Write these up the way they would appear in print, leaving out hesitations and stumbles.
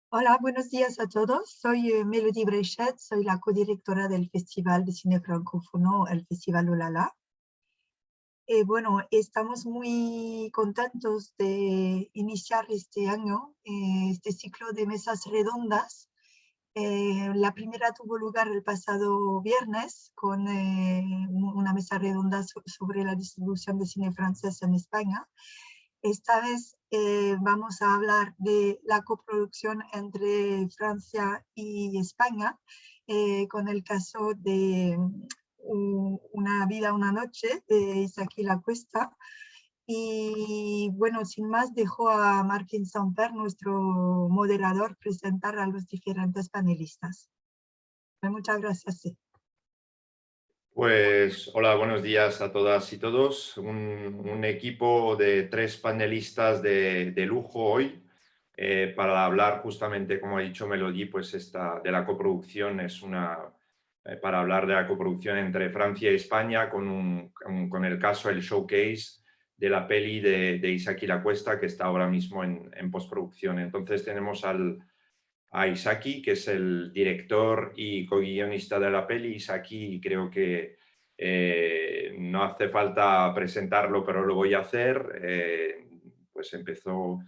Hola, buenos días a todos. Soy Melody Brechet, soy la codirectora del Festival de Cine Francófono, el Festival Olala. Bueno, estamos muy contentos de iniciar este año, este ciclo de mesas redondas. La primera tuvo lugar el pasado viernes con una mesa redonda sobre la distribución de cine francés en España. Esta vez vamos a hablar de la coproducción entre Francia y España, con el caso de Una vida, una noche, de Isaki La Cuesta. Y bueno, sin más, dejo a Martín Samper, nuestro moderador, presentar a los diferentes panelistas. Muchas gracias. Sí. Pues hola, buenos días a todas y todos. Un equipo de 3 panelistas de lujo hoy para hablar justamente, como ha dicho Melody, pues de la coproducción. Para hablar de la coproducción entre Francia y España con el caso, el showcase de la peli de Isaki La Cuesta, que está ahora mismo en postproducción. Entonces tenemos a Isaki, que es el director y co-guionista de la peli. Isaki, creo que no hace falta presentarlo, pero lo voy a hacer. Pues empezó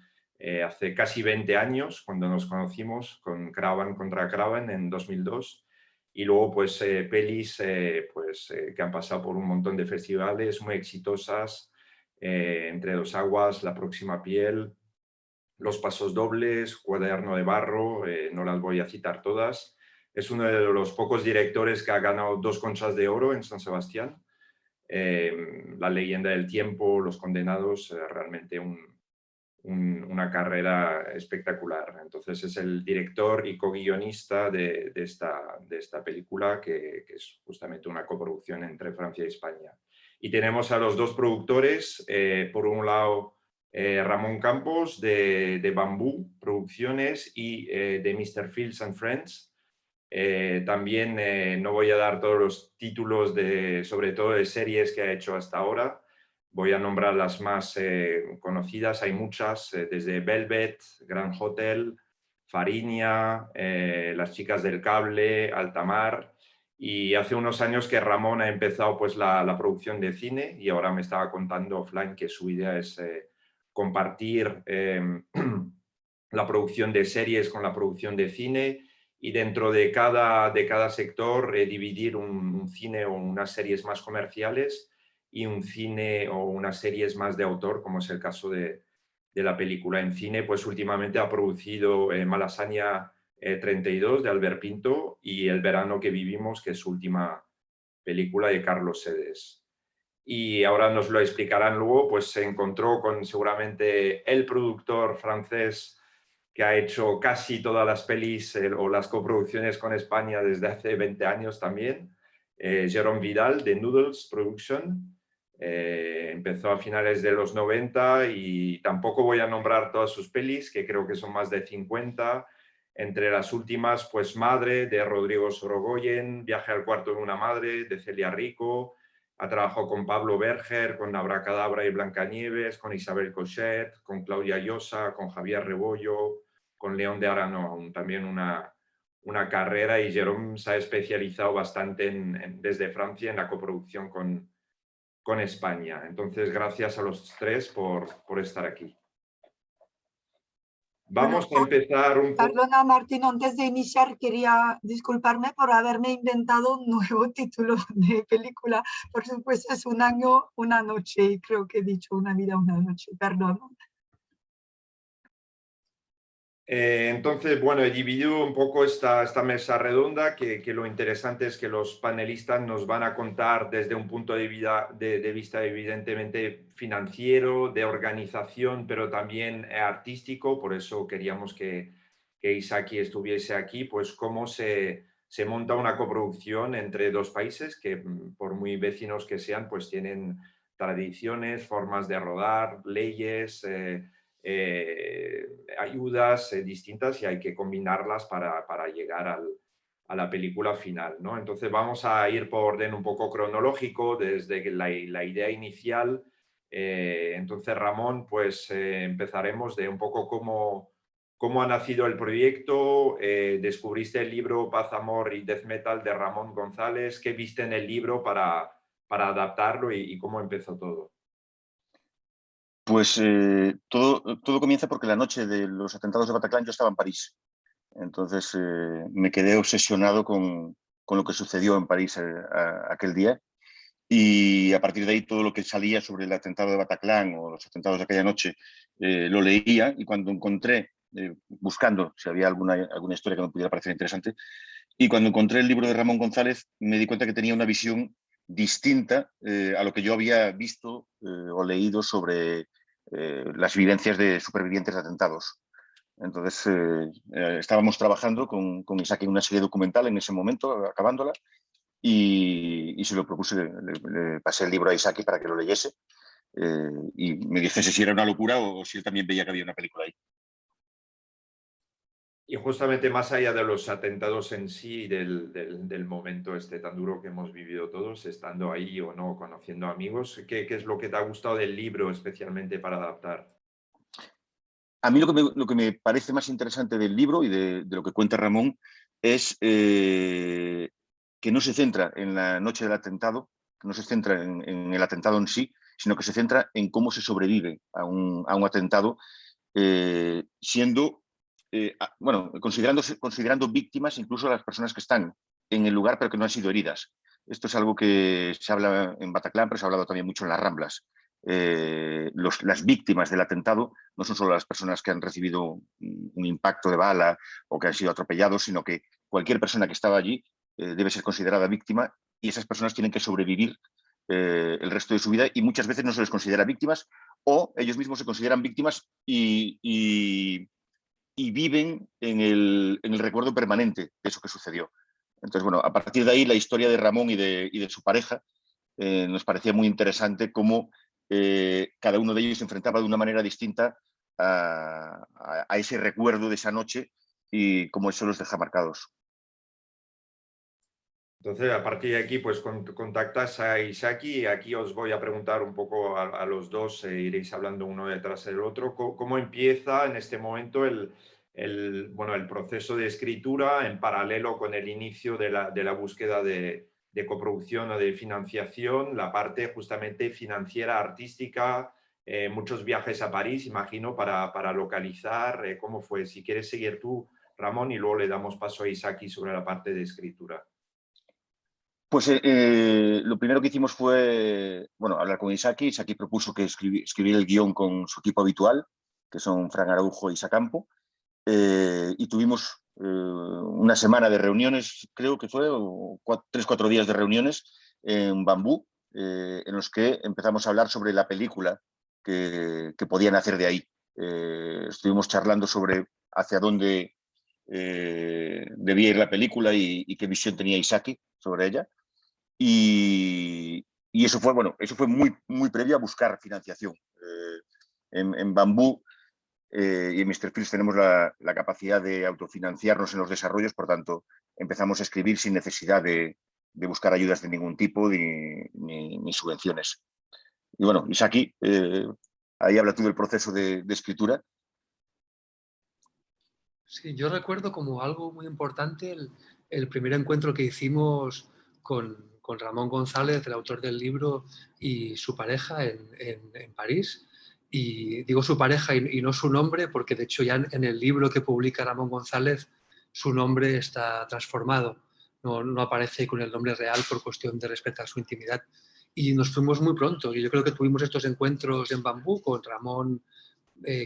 hace casi 20 años, cuando nos conocimos con Craven contra Craven en 2002. Y luego pues pelis que han pasado por un montón de festivales muy exitosas, Entre dos aguas, La próxima piel, Los pasos dobles, Cuaderno de barro, no las voy a citar todas. Es uno de los pocos directores que ha ganado 2 Conchas de Oro en San Sebastián. La leyenda del tiempo, Los condenados, realmente una carrera espectacular. Entonces es el director y co-guionista de esta película, que es justamente una coproducción entre Francia y España. Y tenemos a los 2 productores, por un lado Ramón Campos de Bambú Producciones y de Mr. Fields and Friends. También no voy a dar todos los títulos, sobre todo de series que ha hecho hasta ahora. Voy a nombrar las más conocidas. Hay muchas, desde Velvet, Grand Hotel, Fariña, Las chicas del cable, Altamar. Y hace unos años que Ramón ha empezado pues la producción de cine, y ahora me estaba contando offline que su idea es compartir la producción de series con la producción de cine, y dentro de cada sector dividir un cine o unas series más comerciales y un cine o unas series más de autor, como es el caso de la película. En cine, pues últimamente ha producido Malasaña 32 de Albert Pinto y El verano que vivimos, que es su última película, de Carlos Sedes. Y ahora nos lo explicarán luego. Pues se encontró con seguramente el productor francés que ha hecho casi todas las pelis o las coproducciones con España desde hace 20 años también, Jérôme Vidal, de Noodles Production. Empezó a finales de los 90 y tampoco voy a nombrar todas sus pelis, que creo que son más de 50. Entre las últimas, pues Madre, de Rodrigo Sorogoyen, Viaje al cuarto de una madre, de Celia Rico. Ha trabajado con Pablo Berger, con Abracadabra y Blancanieves, con Isabel Cochet, con Claudia Llosa, con Javier Rebollo, con León de Arano. También una carrera, y Jérôme se ha especializado bastante desde Francia en la coproducción con España. Entonces, gracias a los 3 por estar aquí. Bueno, Vamos a empezar un poco. perdona, Martín, antes de iniciar quería disculparme por haberme inventado un nuevo título de película. Por supuesto, es Un año, una noche, y creo que he dicho Una vida, una noche. Perdón. Entonces, bueno, he dividido un poco esta mesa redonda, que lo interesante es que los panelistas nos van a contar desde un punto de vista evidentemente financiero, de organización, pero también artístico. Por eso queríamos que Isaki estuviese aquí, pues cómo se monta una coproducción entre 2 países que, por muy vecinos que sean, pues tienen tradiciones, formas de rodar, leyes, ayudas distintas, y hay que combinarlas para llegar a la película final, ¿no? Entonces vamos a ir por orden un poco cronológico, desde la idea inicial. Entonces, Ramón, pues empezaremos de un poco cómo ha nacido el proyecto, descubriste el libro Paz, Amor y Death Metal de Ramón González, ¿qué viste en el libro para adaptarlo y cómo empezó todo? Pues todo comienza porque la noche de los atentados de Bataclan yo estaba en París. Entonces me quedé obsesionado con lo que sucedió en París aquel día. Y a partir de ahí todo lo que salía sobre el atentado de Bataclan o los atentados de aquella noche lo leía, y cuando encontré, buscando si había alguna historia que me pudiera parecer interesante, y cuando encontré el libro de Ramón González me di cuenta que tenía una visión distinta a lo que yo había visto o leído sobre las vivencias de supervivientes de atentados. Entonces estábamos trabajando con Isaac en una serie documental en ese momento, acabándola, y se lo propuse, le pasé el libro a Isaki para que lo leyese y me dijese si era una locura o si él también veía que había una película ahí. Y justamente más allá de los atentados en sí, del momento este tan duro que hemos vivido todos, estando ahí o no, conociendo amigos, ¿qué es lo que te ha gustado del libro especialmente para adaptar? A mí lo que me parece más interesante del libro y de lo que cuenta Ramón es que no se centra en la noche del atentado, que no se centra en el atentado en sí, sino que se centra en cómo se sobrevive a un atentado, siendo, bueno, considerando víctimas incluso a las personas que están en el lugar pero que no han sido heridas. Esto es algo que se habla en Bataclan, pero se ha hablado también mucho en las Ramblas. Las víctimas del atentado no son solo las personas que han recibido un impacto de bala o que han sido atropellados, sino que cualquier persona que estaba allí debe ser considerada víctima, y esas personas tienen que sobrevivir el resto de su vida, y muchas veces no se les considera víctimas o ellos mismos se consideran víctimas y viven en el recuerdo permanente de eso que sucedió. Entonces, bueno, a partir de ahí la historia de Ramón y de su pareja nos parecía muy interesante cómo cada uno de ellos se enfrentaba de una manera distinta a ese recuerdo de esa noche y cómo eso los deja marcados. Entonces, a partir de aquí, pues contactas a Isaki y aquí os voy a preguntar un poco a los dos, iréis hablando uno detrás del otro, ¿cómo empieza en este momento bueno, el proceso de escritura en paralelo con el inicio de la búsqueda de coproducción o de financiación, la parte justamente financiera, artística, muchos viajes a París, imagino, para localizar, ¿cómo fue? Si quieres seguir tú, Ramón, y luego le damos paso a Isaki sobre la parte de escritura. Pues lo primero que hicimos fue, bueno, hablar con Isaki. Isaki propuso que escribir el guión con su equipo habitual, que son Fran Araujo y Sacampo, y tuvimos una semana de reuniones, creo que fue, o 3-4 días de reuniones en Bambú, en los que empezamos a hablar sobre la película que podían hacer de ahí. Estuvimos charlando sobre hacia dónde debía ir la película y qué visión tenía Isaki sobre ella. Y eso fue, bueno, eso fue muy previo a buscar financiación. En Bambú y en Mr. Fields tenemos la capacidad de autofinanciarnos en los desarrollos, por tanto, empezamos a escribir sin necesidad de buscar ayudas de ningún tipo ni subvenciones. Y bueno, Isaki, ahí habla tú del proceso de escritura. Sí, yo recuerdo como algo muy importante el primer encuentro que hicimos con Ramón González, el autor del libro, y su pareja en París. Y digo su pareja y no su nombre, porque de hecho ya en el libro que publica Ramón González su nombre está transformado. No aparece con el nombre real por cuestión de respetar su intimidad. Y nos fuimos muy pronto. Y yo creo que tuvimos estos encuentros en Bambú con Ramón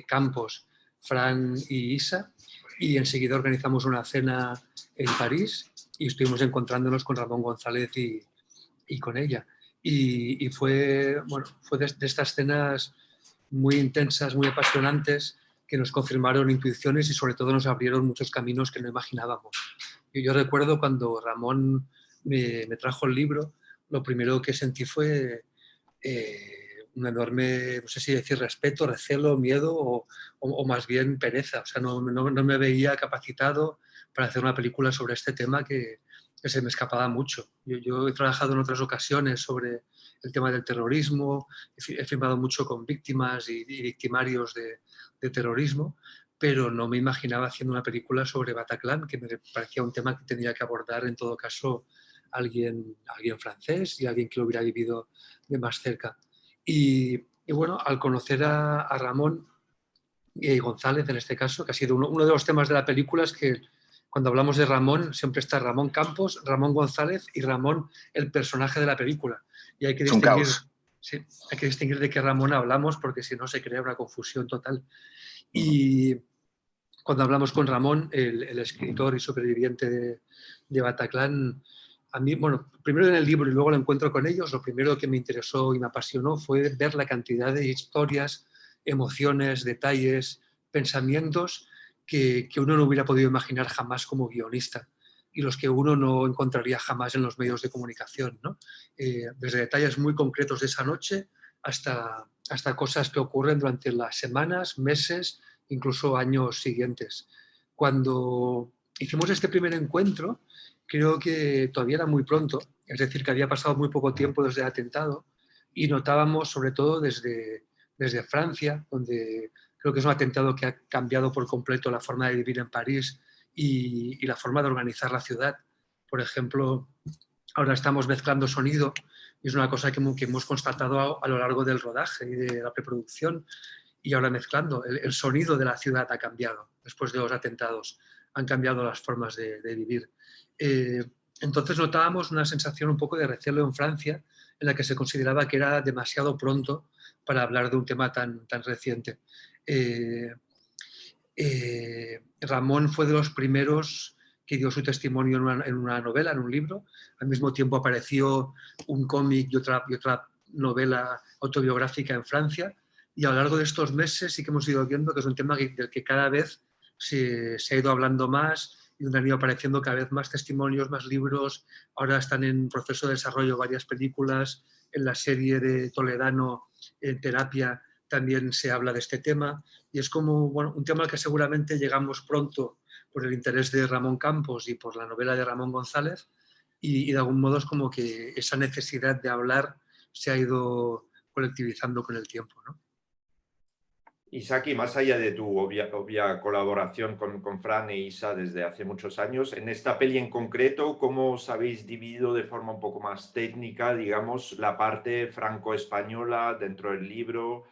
Campos, Fran y Isa, y enseguida organizamos una cena en París y estuvimos encontrándonos con Ramón González y con ella. Y fue, bueno, fue de estas cenas muy intensas, muy apasionantes, que nos confirmaron intuiciones y sobre todo nos abrieron muchos caminos que no imaginábamos. Yo recuerdo cuando Ramón me trajo el libro, lo primero que sentí fue un enorme, no sé si decir respeto, recelo, miedo o más bien pereza. O sea, no me veía capacitado para hacer una película sobre este tema que se me escapaba mucho. Yo he trabajado en otras ocasiones sobre el tema del terrorismo, he firmado mucho con víctimas y victimarios de terrorismo, pero no me imaginaba haciendo una película sobre Bataclan, que me parecía un tema que tendría que abordar en todo caso alguien francés y alguien que lo hubiera vivido de más cerca. Y bueno, al conocer a Ramón González, en este caso, que ha sido uno de los temas de la película, es que cuando hablamos de Ramón siempre está Ramón Campos, Ramón González y Ramón, el personaje de la película. Y hay que distinguir, sí, hay que distinguir de qué Ramón hablamos, porque si no se crea una confusión total. Y cuando hablamos con Ramón, el escritor y superviviente de Bataclan, a mí, bueno, primero en el libro y luego lo encuentro con ellos, lo primero que me interesó y me apasionó fue ver la cantidad de historias, emociones, detalles, pensamientos que uno no hubiera podido imaginar jamás como guionista y los que uno no encontraría jamás en los medios de comunicación, ¿no? Desde detalles muy concretos de esa noche hasta cosas que ocurren durante las semanas, meses, incluso años siguientes. Cuando hicimos este primer encuentro, creo que todavía era muy pronto, es decir, que había pasado muy poco tiempo desde el atentado y notábamos, sobre todo desde Francia, donde creo que es un atentado que ha cambiado por completo la forma de vivir en París y la forma de organizar la ciudad. Por ejemplo, ahora estamos mezclando sonido y es una cosa que hemos constatado a lo largo del rodaje y de la preproducción. Y ahora mezclando, el sonido de la ciudad ha cambiado después de los atentados, han cambiado las formas de vivir. Entonces notábamos una sensación un poco de recelo en Francia, en la que se consideraba que era demasiado pronto para hablar de un tema tan reciente. Ramón fue de los primeros que dio su testimonio en una novela, en un libro. Al mismo tiempo apareció un cómic y otra novela autobiográfica en Francia. Y a lo largo de estos meses sí que hemos ido viendo que es un tema del que cada vez se ha ido hablando más y donde han ido apareciendo cada vez más testimonios, más libros. Ahora están en proceso de desarrollo varias películas. En la serie de Toledano, en Terapia, también se habla de este tema. Y es como un tema al que seguramente llegamos pronto por el interés de Ramón Campos y por la novela de Ramón González. Y de algún modo es como que esa necesidad de hablar se ha ido colectivizando con el tiempo, ¿no? Isaki, más allá de tu obvia colaboración con Fran e Isa desde hace muchos años, en esta peli en concreto, ¿cómo os habéis dividido de forma un poco más técnica, digamos, la parte franco-española dentro del libro?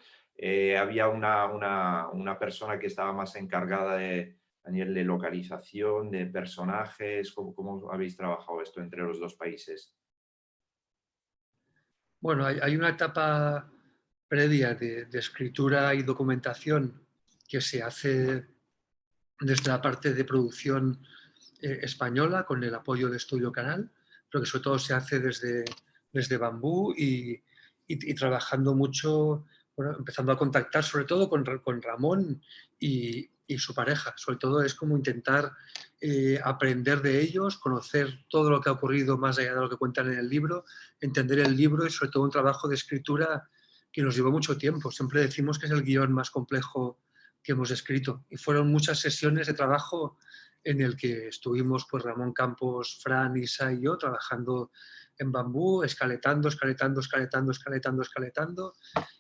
Había una persona que estaba más encargada a nivel de localización, de personajes. ¿Cómo habéis trabajado esto entre los dos países? Bueno, hay una etapa previa de escritura y documentación que se hace desde la parte de producción española con el apoyo de Estudio Canal, pero que sobre todo se hace desde Bambú y trabajando mucho, bueno, empezando a contactar sobre todo con Ramón y su pareja. Sobre todo es como intentar aprender de ellos, conocer todo lo que ha ocurrido más allá de lo que cuentan en el libro, entender el libro y sobre todo un trabajo de escritura que nos llevó mucho tiempo. Siempre decimos que es el guión más complejo que hemos escrito y fueron muchas sesiones de trabajo en el que estuvimos pues Ramón Campos, Fran, Isa y yo trabajando en Bambú, escaletando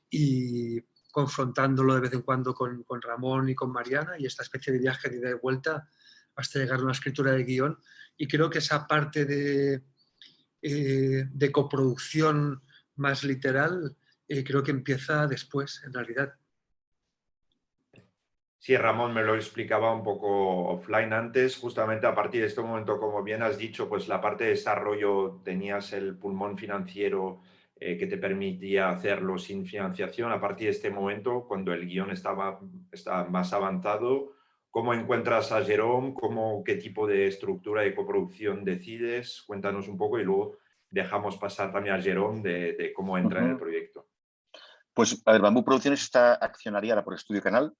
y confrontándolo de vez en cuando con Ramón y con Mariana y esta especie de viaje de ida y vuelta hasta llegar a una escritura de guión. Y creo que esa parte de coproducción más literal creo que empieza después, en realidad. Sí, Ramón me lo explicaba un poco offline antes, justamente a partir de este momento, como bien has dicho, pues la parte de desarrollo tenías el pulmón financiero que te permitía hacerlo sin financiación. A partir de este momento, cuando el guión está más avanzado, ¿cómo encuentras a Jerome? ¿Qué tipo de estructura de coproducción decides? Cuéntanos un poco y luego dejamos pasar también a Jerome de cómo entra en el proyecto. Pues, a ver, Bambú Producciones está accionariada por Estudio Canal.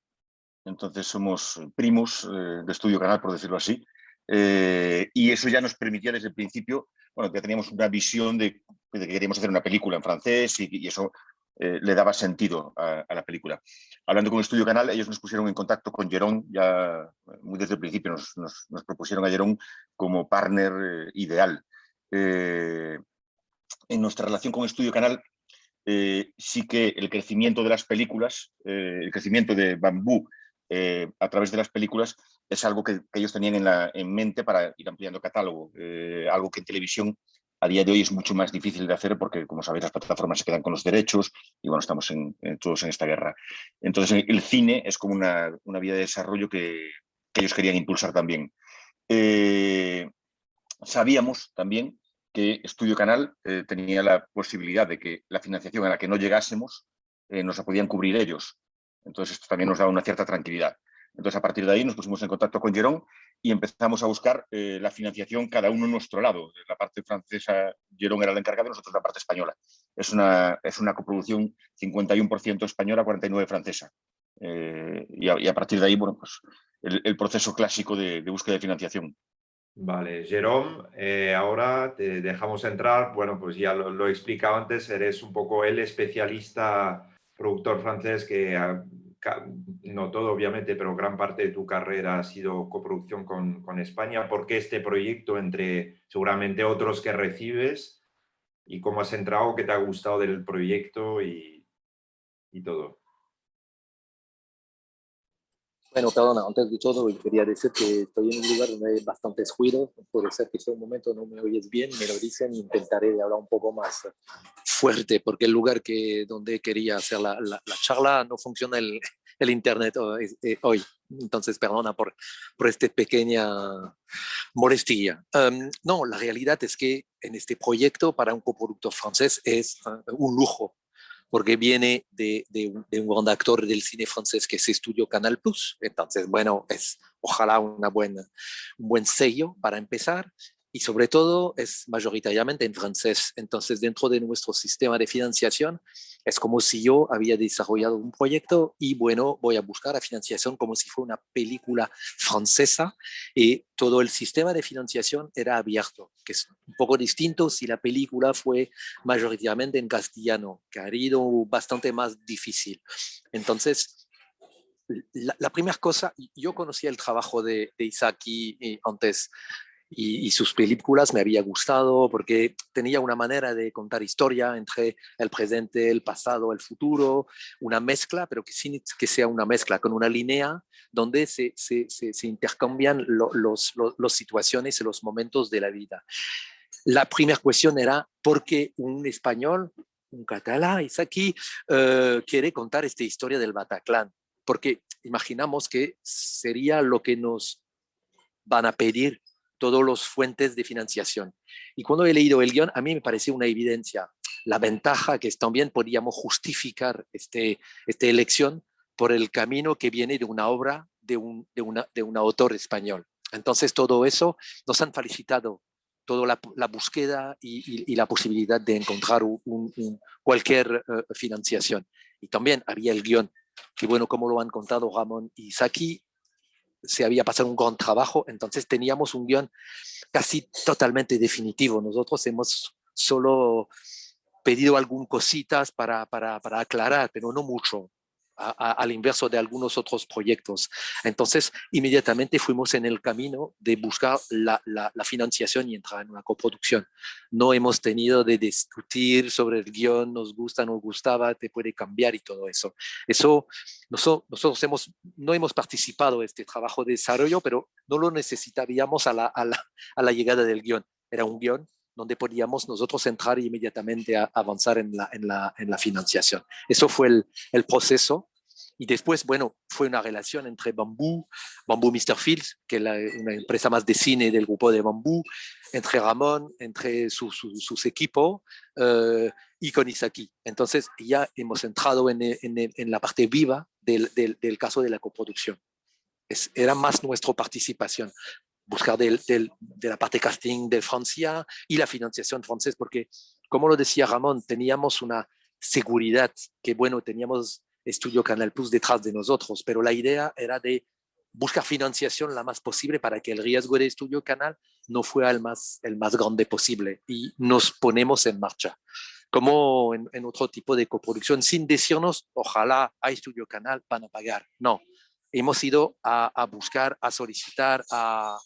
Entonces somos primos de Estudio Canal, por decirlo así, y eso ya nos permitía desde el principio, bueno, ya teníamos una visión de que queríamos hacer una película en francés y eso le daba sentido a la película. Hablando con Estudio Canal, ellos nos pusieron en contacto con Jerón, ya muy desde el principio nos propusieron a Jerón como partner ideal. En nuestra relación con Estudio Canal, sí que el crecimiento de las películas, el crecimiento de Bambú, a través de las películas es algo que ellos tenían en mente para ir ampliando catálogo, algo que en televisión a día de hoy es mucho más difícil de hacer porque, como sabéis, las plataformas se quedan con los derechos y bueno, estamos todos en esta guerra. Entonces, el cine es como una vía de desarrollo que ellos querían impulsar también. Sabíamos también que Estudio Canal tenía la posibilidad de que la financiación a la que no llegásemos nos la podían cubrir ellos. Entonces, esto también nos daba una cierta tranquilidad. Entonces, a partir de ahí nos pusimos en contacto con Jerón y empezamos a buscar la financiación cada uno en nuestro lado. La parte francesa, Jerón era el encargado, y nosotros la parte española. Es una coproducción 51% española, 49% francesa. Y a partir de ahí, bueno, pues el proceso clásico de búsqueda de financiación. Vale, Jérôme, ahora te dejamos entrar. Bueno, pues ya lo he explicado antes, eres un poco el especialista productor francés que, no todo obviamente, pero gran parte de tu carrera ha sido coproducción con España. ¿Por qué este proyecto entre seguramente otros que recibes? ¿Y cómo has entrado? ¿Qué te ha gustado del proyecto y todo? Bueno, perdona, antes de todo quería decir que estoy en un lugar donde hay bastantes ruidos, puede ser que en un momento no me oyes bien, me lo dicen, intentaré hablar un poco más fuerte, porque el lugar donde quería hacer la charla no funciona el internet hoy, entonces perdona por esta pequeña molestia. No, la realidad es que en este proyecto para un coproductor francés es un lujo, porque viene de un gran actor del cine francés que se estudió Canal+. Entonces, bueno, es ojalá un buen sello para empezar y sobre todo es mayoritariamente en francés. Entonces, dentro de nuestro sistema de financiación, es como si yo había desarrollado un proyecto y bueno, voy a buscar la financiación como si fuera una película francesa y todo el sistema de financiación era abierto, que es un poco distinto si la película fue mayoritariamente en castellano, que ha sido bastante más difícil. Entonces, la primera cosa, yo conocía el trabajo de Isaki antes y sus películas me había gustado porque tenía una manera de contar historia entre el presente, el pasado, el futuro, una mezcla, pero que sin que sea una mezcla, con una línea donde se intercambian las situaciones y los momentos de la vida. La primera cuestión era por qué un español, un catalán, Isaki, quiere contar esta historia del Bataclan, porque imaginamos que sería lo que nos van a pedir todas las fuentes de financiación. Y cuando he leído el guión, a mí me pareció una evidencia. La ventaja que también podíamos justificar esta elección por el camino que viene de una obra de un autor español. Entonces, todo eso nos han felicitado, toda la búsqueda y la posibilidad de encontrar cualquier financiación. Y también había el guión, que bueno, como lo han contado Ramón y Isaki, se había pasado un gran trabajo, entonces teníamos un guión casi totalmente definitivo. Nosotros hemos solo pedido algunas cositas para aclarar, pero no mucho, al inverso de algunos otros proyectos. Entonces, inmediatamente fuimos en el camino de buscar la financiación y entrar en una coproducción. No hemos tenido de discutir sobre el guión, nos gusta, nos gustaba, te puede cambiar y todo eso. Eso, nosotros no hemos participado en este trabajo de desarrollo, pero no lo necesitábamos a la llegada del guión. Era un guión donde podíamos nosotros entrar y inmediatamente avanzar en la financiación. Eso fue el proceso. Y después, bueno, fue una relación entre Bamboo Mr. Fields, que es una empresa más de cine del grupo de Bamboo, entre Ramón, entre sus equipos y con Isaki. Entonces ya hemos entrado en la parte viva del caso de la coproducción. Era más nuestra participación, buscar de la parte casting de Francia y la financiación francesa, porque, como lo decía Ramón, teníamos una seguridad que, bueno, teníamos Estudio Canal+ detrás de nosotros, pero la idea era de buscar financiación la más posible para que el riesgo de Estudio Canal no fuera el más grande posible y nos ponemos en marcha. Como en otro tipo de coproducción, sin decirnos, ojalá a Estudio Canal van a pagar. No, hemos ido a buscar, a solicitar, a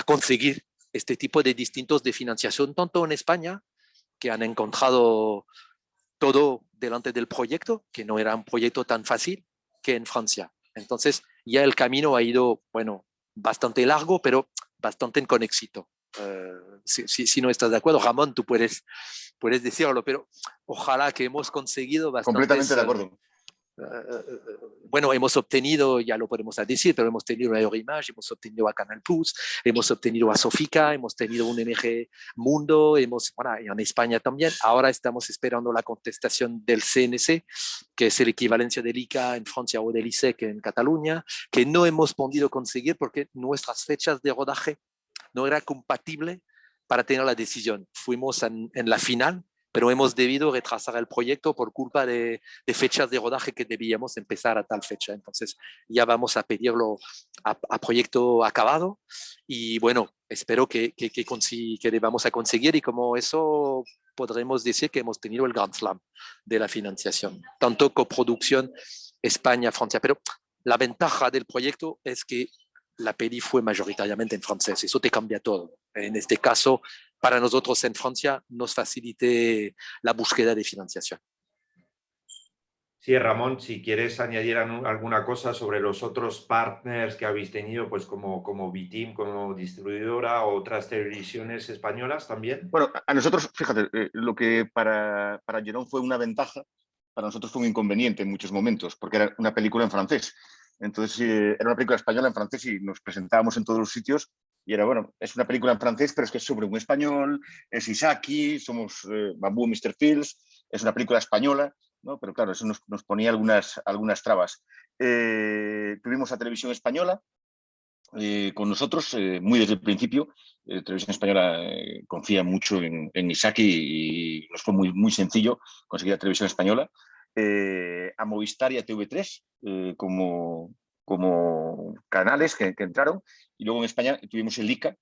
conseguir este tipo de distintos de financiación, tanto en España, que han encontrado todo delante del proyecto, que no era un proyecto tan fácil, que en Francia. Entonces ya el camino ha ido, bueno, bastante largo, pero bastante con éxito. Si no estás de acuerdo, Ramón, tú puedes decirlo, pero ojalá que hemos conseguido bastantes... Completamente de acuerdo. Bueno, hemos obtenido, ya lo podemos decir, pero hemos tenido a Eurimage, hemos obtenido a Canal Plus, hemos obtenido a Sofica, hemos tenido un MG Mundo, bueno, en España también. Ahora estamos esperando la contestación del CNC, que es el equivalencia del ICA en Francia o del ISEC en Cataluña, que no hemos podido conseguir porque nuestras fechas de rodaje no eran compatibles para tener la decisión. Fuimos en la final, pero hemos debido retrasar el proyecto por culpa de fechas de rodaje que debíamos empezar a tal fecha. Entonces ya vamos a pedirlo a proyecto acabado y bueno, espero que vamos a conseguir, y como eso podremos decir que hemos tenido el Grand Slam de la financiación, tanto coproducción España-Francia. Pero la ventaja del proyecto es que la peli fue mayoritariamente en francés, eso te cambia todo. En este caso, para nosotros en Francia nos facilite la búsqueda de financiación. Sí, Ramón, si quieres añadir alguna cosa sobre los otros partners que habéis tenido, pues como Bitim, como distribuidora, o otras televisiones españolas también. Bueno, a nosotros, fíjate, lo que para Jerón fue una ventaja, para nosotros fue un inconveniente en muchos momentos, porque era una película en francés. Entonces, era una película española en francés y nos presentábamos en todos los sitios y era, bueno, es una película en francés, pero es que es sobre un español, es Isaki, somos Bambú, Mr. Fields, es una película española, ¿no? Pero claro, eso nos ponía algunas trabas. Tuvimos a Televisión Española con nosotros, muy desde el principio. Televisión Española confía mucho en Isaki y nos fue muy sencillo conseguir a Televisión Española. A Movistar y a TV3 como canales que entraron, y luego en España tuvimos el ICA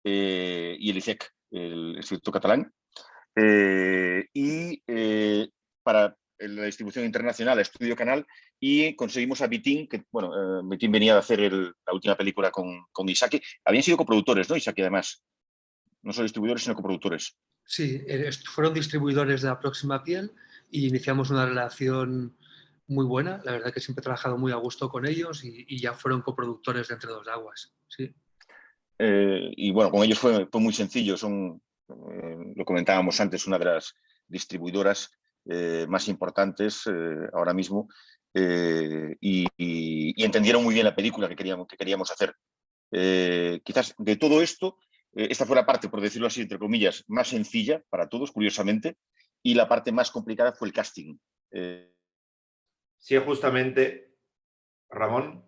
y el ICEC, el Instituto Catalán, y para la distribución internacional a Estudio Canal, y conseguimos a Bitim, que bueno, Bitim venía de hacer la última película con Isaki. Habían sido coproductores, ¿no, Isaki? Además, no solo distribuidores, sino coproductores. Sí, fueron distribuidores de La Próxima Piel y iniciamos una relación muy buena. La verdad que siempre he trabajado muy a gusto con ellos y ya fueron coproductores de Entre Dos Aguas. Sí. Y bueno, con ellos fue muy sencillo. Son, lo comentábamos antes, una de las distribuidoras más importantes ahora mismo, y entendieron muy bien la película que queríamos hacer. Quizás de todo esto, esta fue la parte, por decirlo así, entre comillas, más sencilla para todos, curiosamente, y la parte más complicada fue el casting. Sí, justamente, Ramón.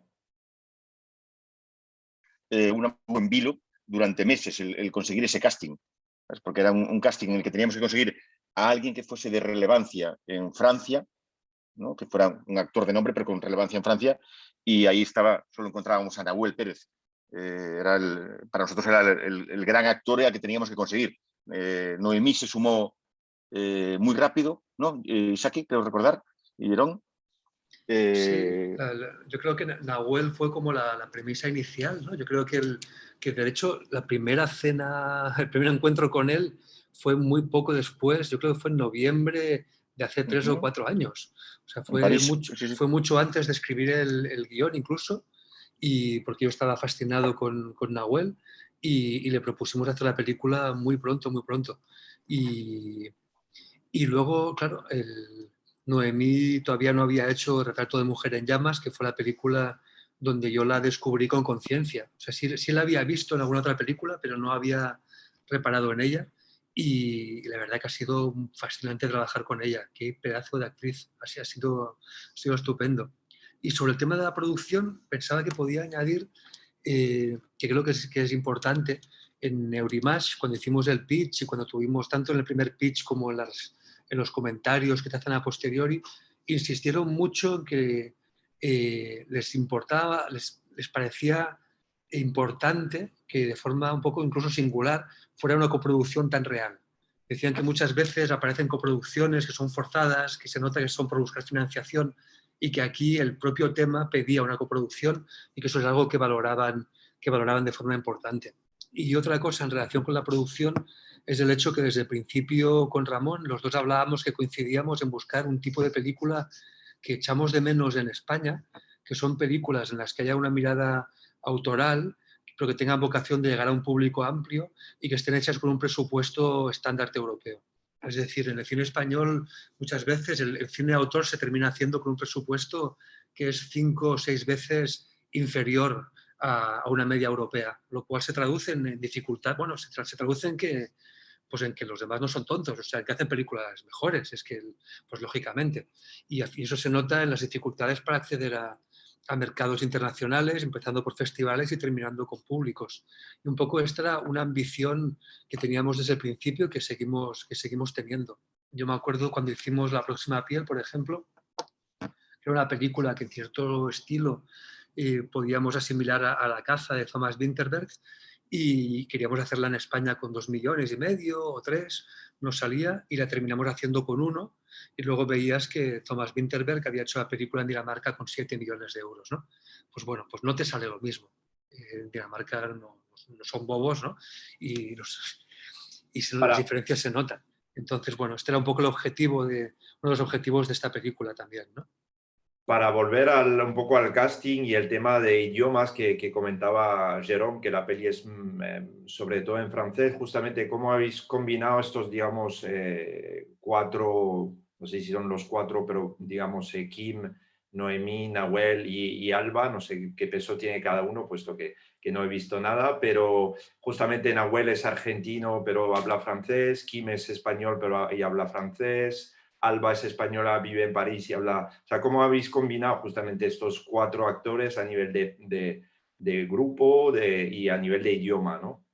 En vilo durante meses el conseguir ese casting, ¿sabes? Porque era un casting en el que teníamos que conseguir a alguien que fuese de relevancia en Francia, ¿no? Que fuera un actor de nombre pero con relevancia en Francia, y ahí solo encontrábamos a Nahuel Pérez. Para nosotros era el gran actor al que teníamos que conseguir. Noemí se sumó muy rápido, ¿no? Isaki, creo recordar, y Jerón. Sí, yo creo que Nahuel fue como la premisa inicial, ¿no? Yo creo que de hecho la primera cena, el primer encuentro con él fue muy poco después, yo creo que fue en noviembre de hace 3 o 4 años. O sea, fue mucho antes de escribir el guión incluso, y porque yo estaba fascinado con Nahuel y le propusimos hacer la película muy pronto. Y luego, claro, Noemí todavía no había hecho Retrato de Mujer en Llamas, que fue la película donde yo la descubrí con conciencia. O sea, sí la había visto en alguna otra película, pero no había reparado en ella. Y la verdad que ha sido fascinante trabajar con ella. Qué pedazo de actriz. Así ha sido estupendo. Y sobre el tema de la producción, pensaba que podía añadir, que creo que es importante, en Eurimage, cuando hicimos el pitch y cuando tuvimos tanto en el primer pitch como en los comentarios que te hacen a posteriori, insistieron mucho en que les importaba, les parecía importante que de forma un poco incluso singular fuera una coproducción tan real. Decían que muchas veces aparecen coproducciones que son forzadas, que se nota que son por buscar financiación, y que aquí el propio tema pedía una coproducción y que eso es algo que valoraban de forma importante. Y otra cosa en relación con la producción es el hecho que desde el principio con Ramón los dos hablábamos que coincidíamos en buscar un tipo de película que echamos de menos en España, que son películas en las que haya una mirada autoral, pero que tengan vocación de llegar a un público amplio y que estén hechas con un presupuesto estándar europeo. Es decir, en el cine español muchas veces el cine de autor se termina haciendo con un presupuesto que es 5 o 6 veces inferior a una media europea, lo cual se traduce en dificultad, bueno, se traduce en que, pues en que los demás no son tontos, o sea, que hacen películas mejores, es que, pues lógicamente, y eso se nota en las dificultades para acceder a mercados internacionales, empezando por festivales y terminando con públicos. Y un poco esta era una ambición que teníamos desde el principio y que seguimos teniendo. Yo me acuerdo cuando hicimos La próxima piel, por ejemplo, que era una película que en cierto estilo podíamos asimilar a La caza de Thomas Vinterberg, y queríamos hacerla en España con 2,5 millones o 3, no salía, y la terminamos haciendo con 1, y luego veías que Thomas Vinterberg había hecho la película en Dinamarca con 7 millones de euros, ¿no? Pues bueno, pues no te sale lo mismo. En Dinamarca no son bobos, ¿no? Y las diferencias se notan. Entonces, bueno, este era un poco el objetivo uno de los objetivos de esta película también, ¿no? Para volver un poco al casting y el tema de idiomas que comentaba Jérôme, que la peli es sobre todo en francés, justamente cómo habéis combinado estos, digamos, 4, no sé si son los 4, pero digamos Kim, Noémie, Nahuel y Alba, no sé qué peso tiene cada uno, puesto que no he visto nada, pero justamente Nahuel es argentino, pero habla francés, Kim es español, pero y habla francés, Alba es española, vive en París y habla... O sea, ¿cómo habéis combinado justamente estos 4 actores a nivel de grupo y a nivel de idioma, ¿no?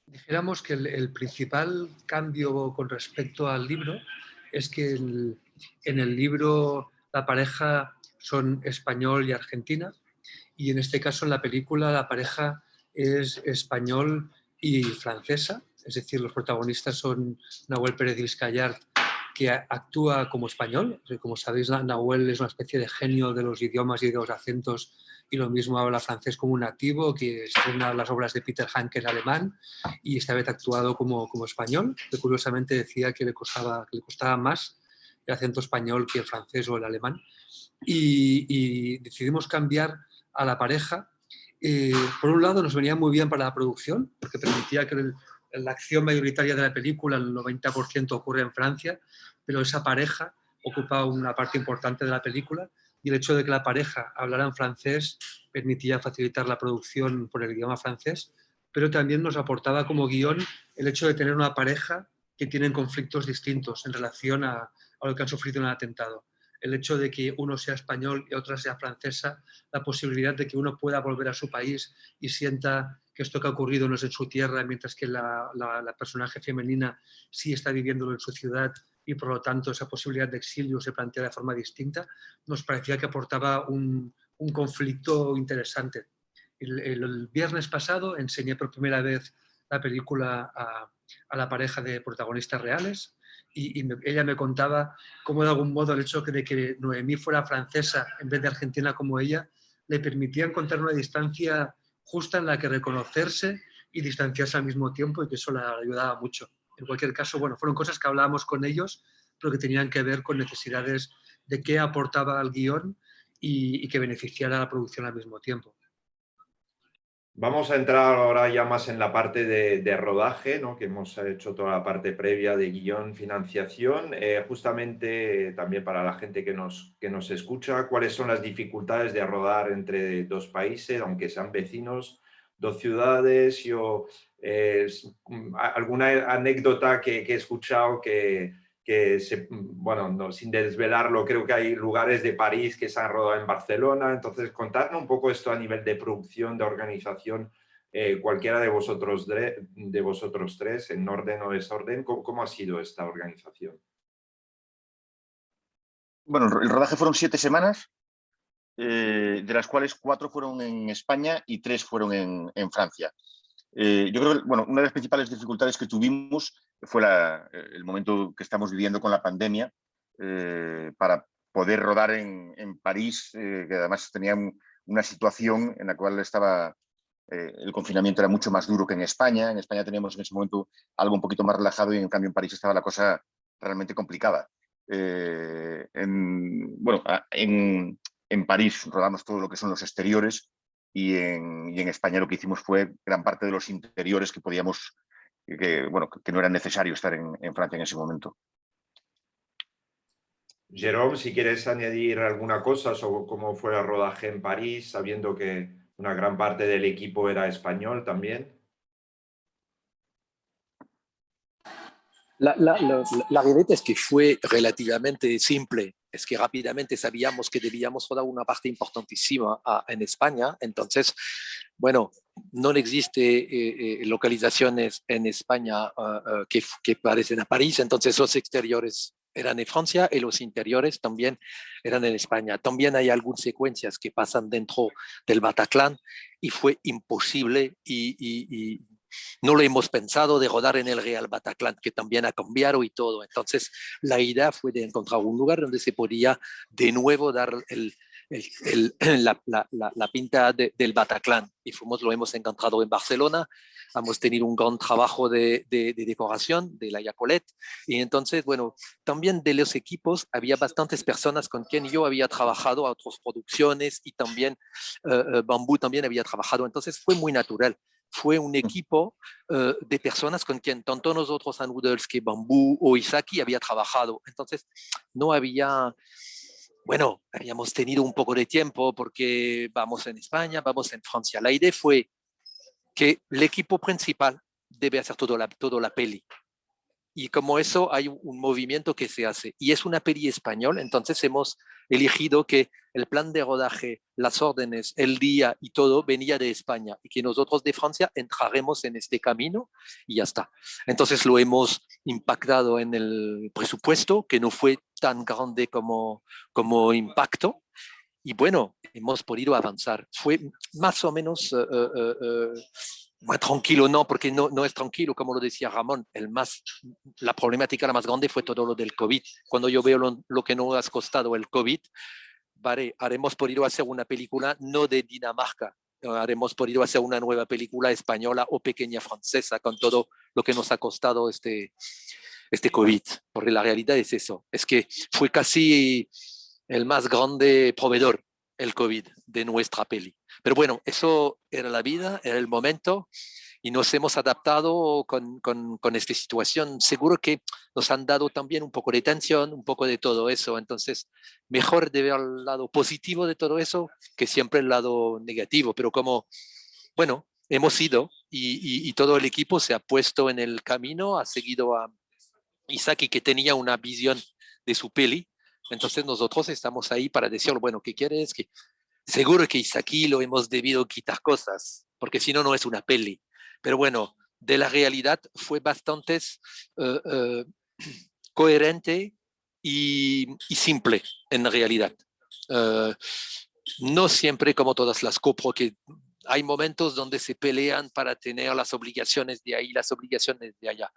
Dijéramos que el principal cambio con respecto al libro es que en el libro la pareja son español y argentina, y en este caso en la película la pareja es español y francesa, es decir, los protagonistas son Nahuel Pérez Vizcayart, que actúa como español. Como sabéis, Nahuel es una especie de genio de los idiomas y de los acentos, y lo mismo habla francés como un nativo, que estrena las obras de Peter Handke en alemán, y esta vez ha actuado como español, que curiosamente decía que le costaba más el acento español que el francés o el alemán. Y decidimos cambiar a la pareja. Por un lado nos venía muy bien para la producción, porque permitía que la acción mayoritaria de la película, el 90% ocurre en Francia, pero esa pareja ocupa una parte importante de la película, y el hecho de que la pareja hablara en francés permitía facilitar la producción por el idioma francés, pero también nos aportaba como guión el hecho de tener una pareja que tienen conflictos distintos en relación a lo que han sufrido en el atentado. El hecho de que uno sea español y otra sea francesa, la posibilidad de que uno pueda volver a su país y sienta que esto que ha ocurrido no es en su tierra, mientras que la personaje femenina sí está viviéndolo en su ciudad, y por lo tanto esa posibilidad de exilio se plantea de forma distinta, nos parecía que aportaba un conflicto interesante. El viernes pasado enseñé por primera vez la película a la pareja de protagonistas reales, y ella me contaba cómo de algún modo el hecho de que Noémie fuera francesa en vez de argentina como ella le permitía encontrar una distancia justa en la que reconocerse y distanciarse al mismo tiempo, y que eso la ayudaba mucho. En cualquier caso, bueno, fueron cosas que hablábamos con ellos, pero que tenían que ver con necesidades de qué aportaba al guión y que beneficiara a la producción al mismo tiempo. Vamos a entrar ahora ya más en la parte de rodaje, ¿no? Que hemos hecho toda la parte previa de guión, financiación. Justamente también para la gente que nos escucha, ¿cuáles son las dificultades de rodar entre 2 países, aunque sean vecinos, 2 ciudades? Alguna anécdota que he escuchado bueno, no, sin desvelarlo, creo que hay lugares de París que se han rodado en Barcelona. Entonces, contadnos un poco esto a nivel de producción, de organización, cualquiera de vosotros 3, en orden o desorden, ¿cómo ha sido esta organización? Bueno, el rodaje fueron 7 semanas, de las cuales 4 fueron en España y 3 fueron en Francia. Yo creo que, bueno, una de las principales dificultades que tuvimos fue el momento que estamos viviendo con la pandemia, para poder rodar en París, que además tenía una situación en la cual el confinamiento era mucho más duro que en España. En España teníamos en ese momento algo un poquito más relajado, y en cambio en París estaba la cosa realmente complicada. en París rodamos todo lo que son los exteriores y en España lo que hicimos fue gran parte de los interiores que podíamos, que no era necesario estar en Francia en ese momento. Jérôme, si quieres añadir alguna cosa sobre cómo fue el rodaje en París, sabiendo que una gran parte del equipo era español también. La realidad es que fue relativamente simple. Es que rápidamente sabíamos que debíamos rodar una parte importantísima en España. Entonces, bueno, no existe localizaciones en España que parecen a París. Entonces, los exteriores eran en Francia y los interiores también eran en España. También hay algunas secuencias que pasan dentro del Bataclan y fue imposible y no lo hemos pensado de rodar en el Real Bataclan, que también ha cambiado y todo. Entonces, la idea fue de encontrar un lugar donde se podía de nuevo dar la pinta del Bataclan. Y lo hemos encontrado en Barcelona. Hemos tenido un gran trabajo de decoración de la Yacolet. Y entonces, bueno, también de los equipos había bastantes personas con quien yo había trabajado a otras producciones y también Bambú también había trabajado. Entonces, fue muy natural. Fue un equipo de personas con quien tanto nosotros a Noodles que Bambú o Isaki había trabajado. Entonces, no había, bueno, habíamos tenido un poco de tiempo porque vamos en España, vamos en Francia. La idea fue que el equipo principal debe hacer toda la peli. Y como eso hay un movimiento que se hace. Y es una peli español, entonces hemos elegido que el plan de rodaje, las órdenes, el día y todo venía de España y que nosotros de Francia entraremos en este camino y ya está. Entonces lo hemos impactado en el presupuesto, que no fue tan grande como impacto. Y bueno, hemos podido avanzar. Fue más o menos más tranquilo, no, porque no es tranquilo, como lo decía Ramón. La problemática la más grande fue todo lo del COVID. Cuando yo veo lo que nos ha costado el COVID, vale, haremos podido hacer una película no de Dinamarca, haremos podido hacer una nueva película española o pequeña francesa con todo lo que nos ha costado este COVID. Porque la realidad es eso, es que fue casi el más grande proveedor, el COVID, de nuestra peli. Pero bueno, eso era la vida, era el momento y nos hemos adaptado con esta situación. Seguro que nos han dado también un poco de tensión, un poco de todo eso. Entonces, mejor de ver el lado positivo de todo eso que siempre el lado negativo. Pero como, bueno, hemos ido y todo el equipo se ha puesto en el camino, ha seguido a Isaki, que tenía una visión de su peli. Entonces nosotros estamos ahí para decir, bueno, ¿qué quieres? Que seguro que Isaki lo hemos debido quitar cosas, porque si no, no es una peli. Pero bueno, de la realidad fue bastante coherente y simple en realidad. No siempre como todas las copro, que hay momentos donde se pelean para tener las obligaciones de ahí, las obligaciones de allá.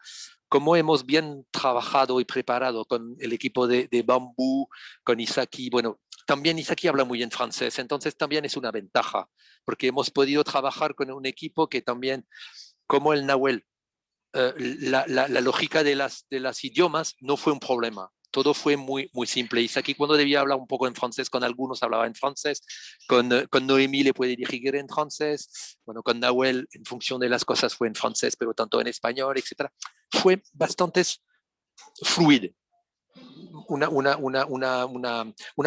Como hemos bien trabajado y preparado con el equipo de Bambú, con Isaki, bueno, también Isaki habla muy bien francés, entonces también es una ventaja, porque hemos podido trabajar con un equipo que también, como el Nahuel, la lógica de las idiomas no fue un problema. Todo fue muy, muy simple. Isaki, cuando debía hablar un poco en francés, con algunos hablaba en francés, con Noémie le puede dirigir en francés, bueno, con Nahuel, en función de las cosas, fue en francés, pero tanto en español, etc. Fue bastante fluido. Una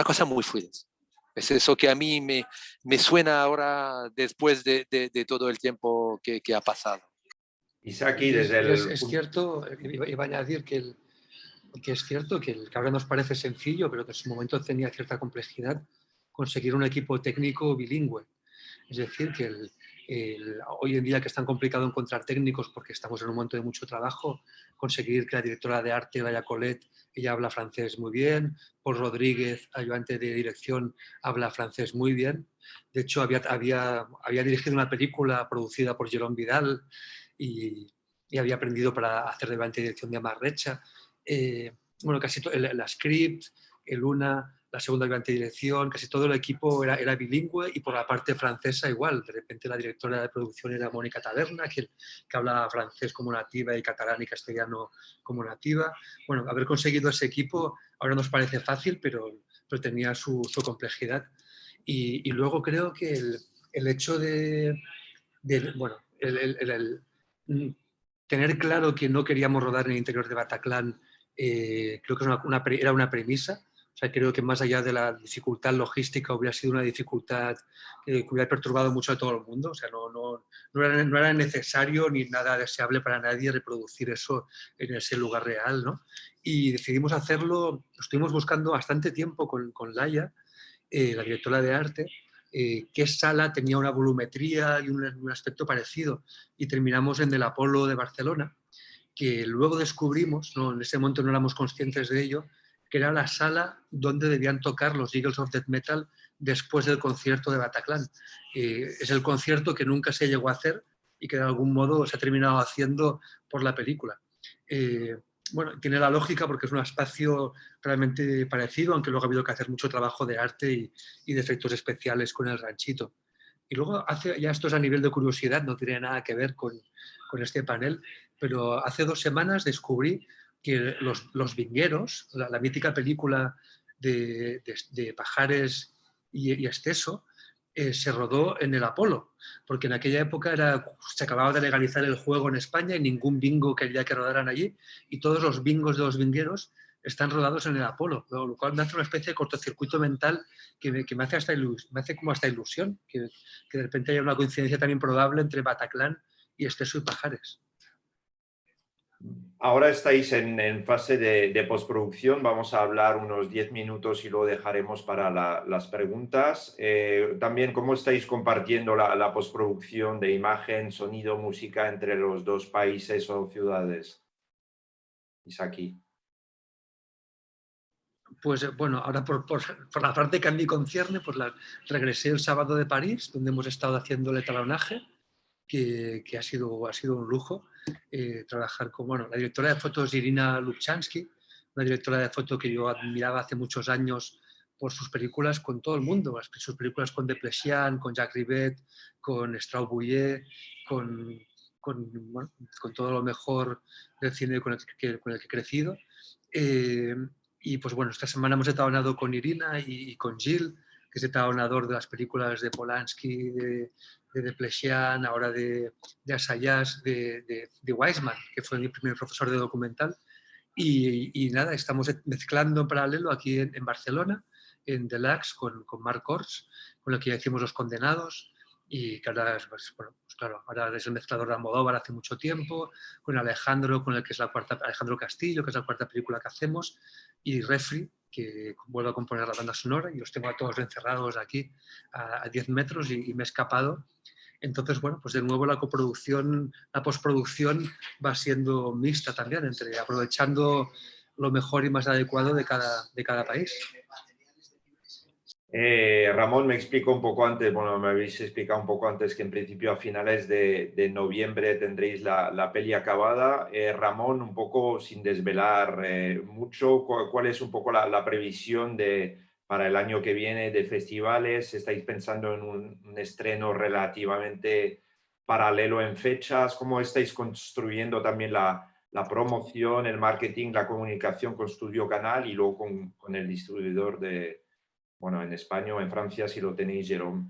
cosa muy fluida. Es eso que a mí me suena ahora después de todo el tiempo que ha pasado. Isaki, desde el... Es cierto, iba a añadir que es cierto que ahora nos parece sencillo, pero que en su momento tenía cierta complejidad conseguir un equipo técnico bilingüe. Es decir, que hoy en día que es tan complicado encontrar técnicos porque estamos en un momento de mucho trabajo, conseguir que la directora de arte, Vaya Colette, ella habla francés muy bien, Paul Rodríguez, ayudante de dirección, habla francés muy bien. De hecho, había dirigido una película producida por Jérôme Vidal y había aprendido para hacer de ayudante de dirección de Amarrecha. Bueno, casi la script, el Luna, la segunda ayudante de dirección, casi todo el equipo era bilingüe, y por la parte francesa igual. De repente la directora de producción era Mónica Taberna, que hablaba francés como nativa y catalán y castellano como nativa. Bueno, haber conseguido ese equipo ahora nos parece fácil, pero tenía su complejidad. Y luego creo que el hecho de bueno, tener claro que no queríamos rodar en el interior de Bataclan, creo que era una premisa. O sea, creo que más allá de la dificultad logística hubiera sido una dificultad que hubiera perturbado mucho a todo el mundo. O sea, no era necesario ni nada deseable para nadie reproducir eso en ese lugar real, ¿no? Y decidimos hacerlo, lo estuvimos buscando bastante tiempo con Laia, la directora de arte, qué sala tenía una volumetría y un aspecto parecido. Y terminamos en el Apolo de Barcelona, que luego descubrimos, ¿no? En ese momento no éramos conscientes de ello, que era la sala donde debían tocar los Eagles of Death Metal después del concierto de Bataclan. Es el concierto que nunca se llegó a hacer y que de algún modo se ha terminado haciendo por la película. Bueno, tiene la lógica porque es un espacio realmente parecido, aunque luego ha habido que hacer mucho trabajo de arte y de efectos especiales con el ranchito. Y luego, ya esto es a nivel de curiosidad, no tiene nada que ver con este panel, pero hace 2 semanas descubrí que los Vingueros, la mítica película de Pajares y Esteso, se rodó en el Apolo, porque en aquella época se acababa de legalizar el juego en España y ningún bingo quería que rodaran allí, y todos los bingos de los Vingueros están rodados en el Apolo, lo cual me hace una especie de cortocircuito mental que me hace como hasta ilusión, que de repente haya una coincidencia tan improbable entre Bataclan y Esteso y Pajares. Ahora estáis en fase de postproducción. Vamos a hablar unos 10 minutos y luego dejaremos para las preguntas. También, ¿cómo estáis compartiendo la postproducción de imagen, sonido, música entre los 2 países o ciudades? Isaki. Pues bueno, ahora por la parte que a mí concierne, pues regresé el sábado de París, donde hemos estado haciendo el talonaje, que ha sido un lujo. Trabajar con la directora de fotos Irina Lubchansky, una directora de foto que yo admiraba hace muchos años por sus películas con todo el mundo, sus películas con Desplechin, con Jacques Rivette, con Straub Bouillet, con todo lo mejor del cine con el que he crecido. Y pues bueno, esta semana hemos talonado con Irina y con Gilles, que es el talonador de las películas de Polanski, de Desplechin, ahora de Assayas, de Weisman, que fue mi primer profesor de documental. Y nada, estamos mezclando en paralelo aquí en Barcelona, en Deluxe, con Marc Ors, con el que ya hicimos Los Condenados, y que ahora ahora es el mezclador de Almodóvar hace mucho tiempo, con Alejandro, Alejandro Castillo, que es la 4ª película que hacemos, y Refri, que vuelve a componer la banda sonora, y los tengo a todos encerrados aquí a 10 metros y me he escapado. Entonces, bueno, pues de nuevo la postproducción va siendo mixta también, aprovechando lo mejor y más adecuado de cada país. Ramón me explicó un poco antes, me habéis explicado un poco antes que en principio a finales de noviembre tendréis la peli acabada. Ramón, un poco sin desvelar mucho, ¿cuál es un poco la previsión para el año que viene de festivales? ¿Estáis pensando en un estreno relativamente paralelo en fechas? ¿Cómo estáis construyendo también la promoción, el marketing, la comunicación con Studio Canal y luego con el distribuidor en España o en Francia, si lo tenéis, Jerome?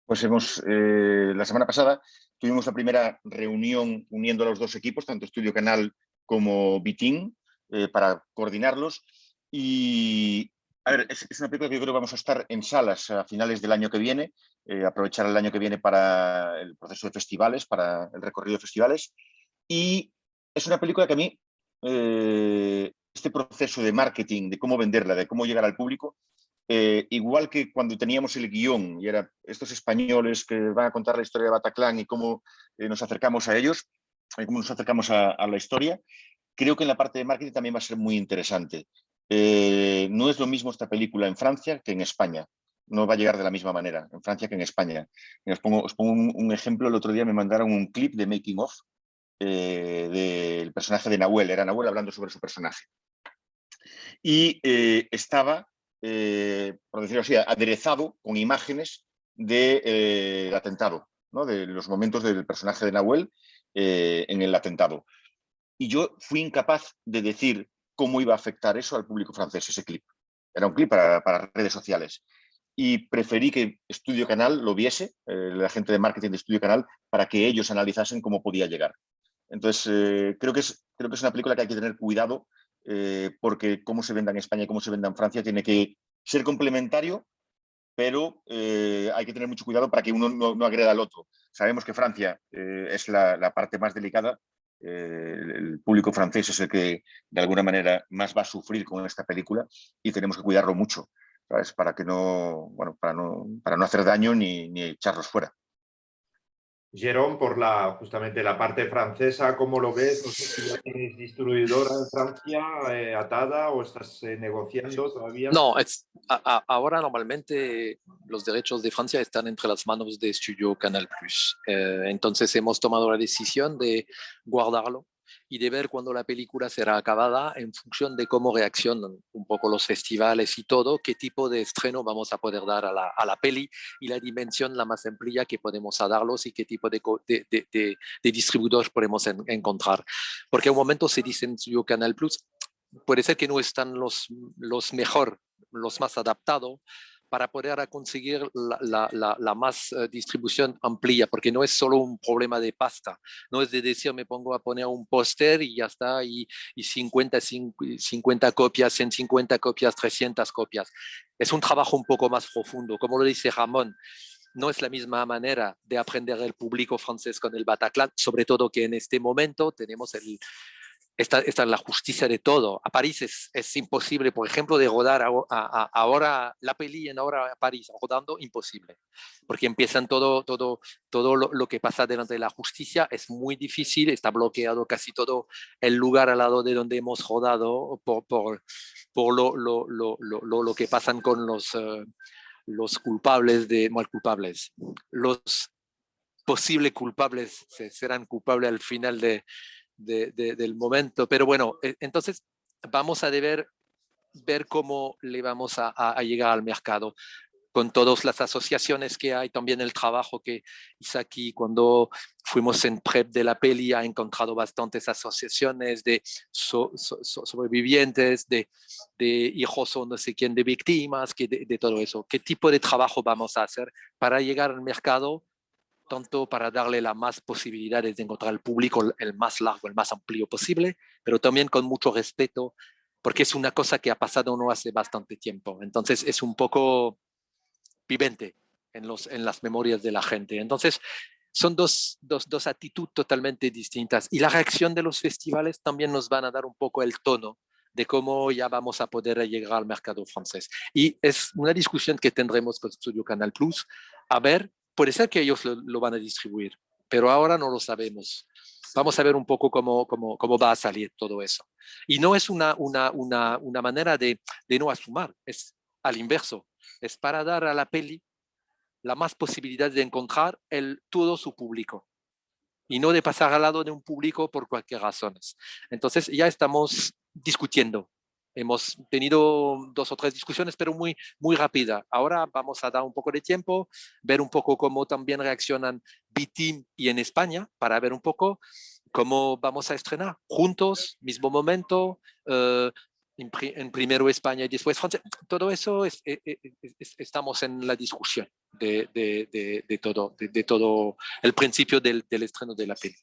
Pues la semana pasada tuvimos la primera reunión uniendo a los 2 equipos, tanto Studio Canal como Bitin, para coordinarlos. Y, a ver, es una película que yo creo que vamos a estar en salas a finales del año que viene, aprovechar el año que viene para el proceso de festivales, para el recorrido de festivales. Y es una película que a mí, este proceso de marketing, de cómo venderla, de cómo llegar al público, igual que cuando teníamos el guión y eran estos españoles que van a contar la historia de Bataclan y cómo nos acercamos a ellos, cómo nos acercamos a la historia, creo que en la parte de marketing también va a ser muy interesante. No es lo mismo esta película en Francia que en España. No va a llegar de la misma manera en Francia que en España. Os pongo un ejemplo. El otro día me mandaron un clip de making of del personaje de Nahuel. Era Nahuel hablando sobre su personaje. Y estaba por decirlo así, aderezado con imágenes del atentado, ¿no? De los momentos del personaje de Nahuel en el atentado. Y yo fui incapaz de decir cómo iba a afectar eso al público francés, ese clip. Era un clip para redes sociales. Y preferí que Estudio Canal lo viese, la gente de marketing de Estudio Canal, para que ellos analizasen cómo podía llegar. Entonces, creo que es una película que hay que tener cuidado, porque cómo se venda en España y cómo se venda en Francia tiene que ser complementario, pero hay que tener mucho cuidado para que uno no agreda al otro. Sabemos que Francia es la parte más delicada. El público francés es el que de alguna manera más va a sufrir con esta película y tenemos que cuidarlo mucho, ¿sabes? Para que para no hacer daño ni echarlos fuera. Jérôme, por justamente la parte francesa, ¿cómo lo ves? No sé si ya tienes distribuidora en Francia atada o estás negociando todavía. No, ahora normalmente los derechos de Francia están entre las manos de Estudio Canal+. Entonces hemos tomado la decisión de guardarlo y de ver cuando la película será acabada en función de cómo reaccionan un poco los festivales y todo, qué tipo de estreno vamos a poder dar a la peli y la dimensión la más amplia que podemos darlos y qué tipo de distribuidores podemos encontrar. Porque a un momento se dice en Estudio Canal+, puede ser que no están los mejor, los más adaptados para poder conseguir la más distribución amplia, porque no es solo un problema de pasta, no es de decir me pongo a poner un póster y ya está, y 50 copias, 150 copias, 300 copias. Es un trabajo un poco más profundo, como lo dice Ramón. No es la misma manera de aprender el público francés con el Bataclan, sobre todo que en este momento tenemos esta es la justicia de todo. A París es imposible, por ejemplo, de rodar ahora la peli en ahora a París, rodando, imposible. Porque empiezan todo lo que pasa delante de la justicia, es muy difícil, está bloqueado casi todo el lugar al lado de donde hemos rodado por lo que pasan con los culpables los posibles culpables serán culpables al final del momento. Pero bueno, entonces vamos a deber ver cómo le vamos a llegar al mercado con todas las asociaciones que hay, también el trabajo que hice aquí cuando fuimos en prep de la peli, ha encontrado bastantes asociaciones de sobrevivientes, de hijos o no sé quién, de víctimas, de todo eso. ¿Qué tipo de trabajo vamos a hacer para llegar al mercado? Tanto para darle las más posibilidades de encontrar al público el más largo, el más amplio posible, pero también con mucho respeto, porque es una cosa que ha pasado no hace bastante tiempo. Entonces es un poco vivente en las memorias de la gente. Entonces son dos actitudes totalmente distintas. Y la reacción de los festivales también nos van a dar un poco el tono de cómo ya vamos a poder llegar al mercado francés. Y es una discusión que tendremos con Estudio Canal+, a ver. Puede ser que ellos lo van a distribuir, pero ahora no lo sabemos. Vamos a ver un poco cómo va a salir todo eso. Y no es una manera de no asumir, es al inverso. Es para dar a la peli la más posibilidad de encontrar todo su público y no de pasar al lado de un público por cualquier razón. Entonces ya estamos discutiendo. Hemos tenido 2 o 3 discusiones, pero muy, muy rápida. Ahora vamos a dar un poco de tiempo, ver un poco cómo también reaccionan B-Team y en España, para ver un poco cómo vamos a estrenar juntos, mismo momento, en primero España y después Francia. Todo eso estamos en la discusión de todo el principio del estreno de la peli.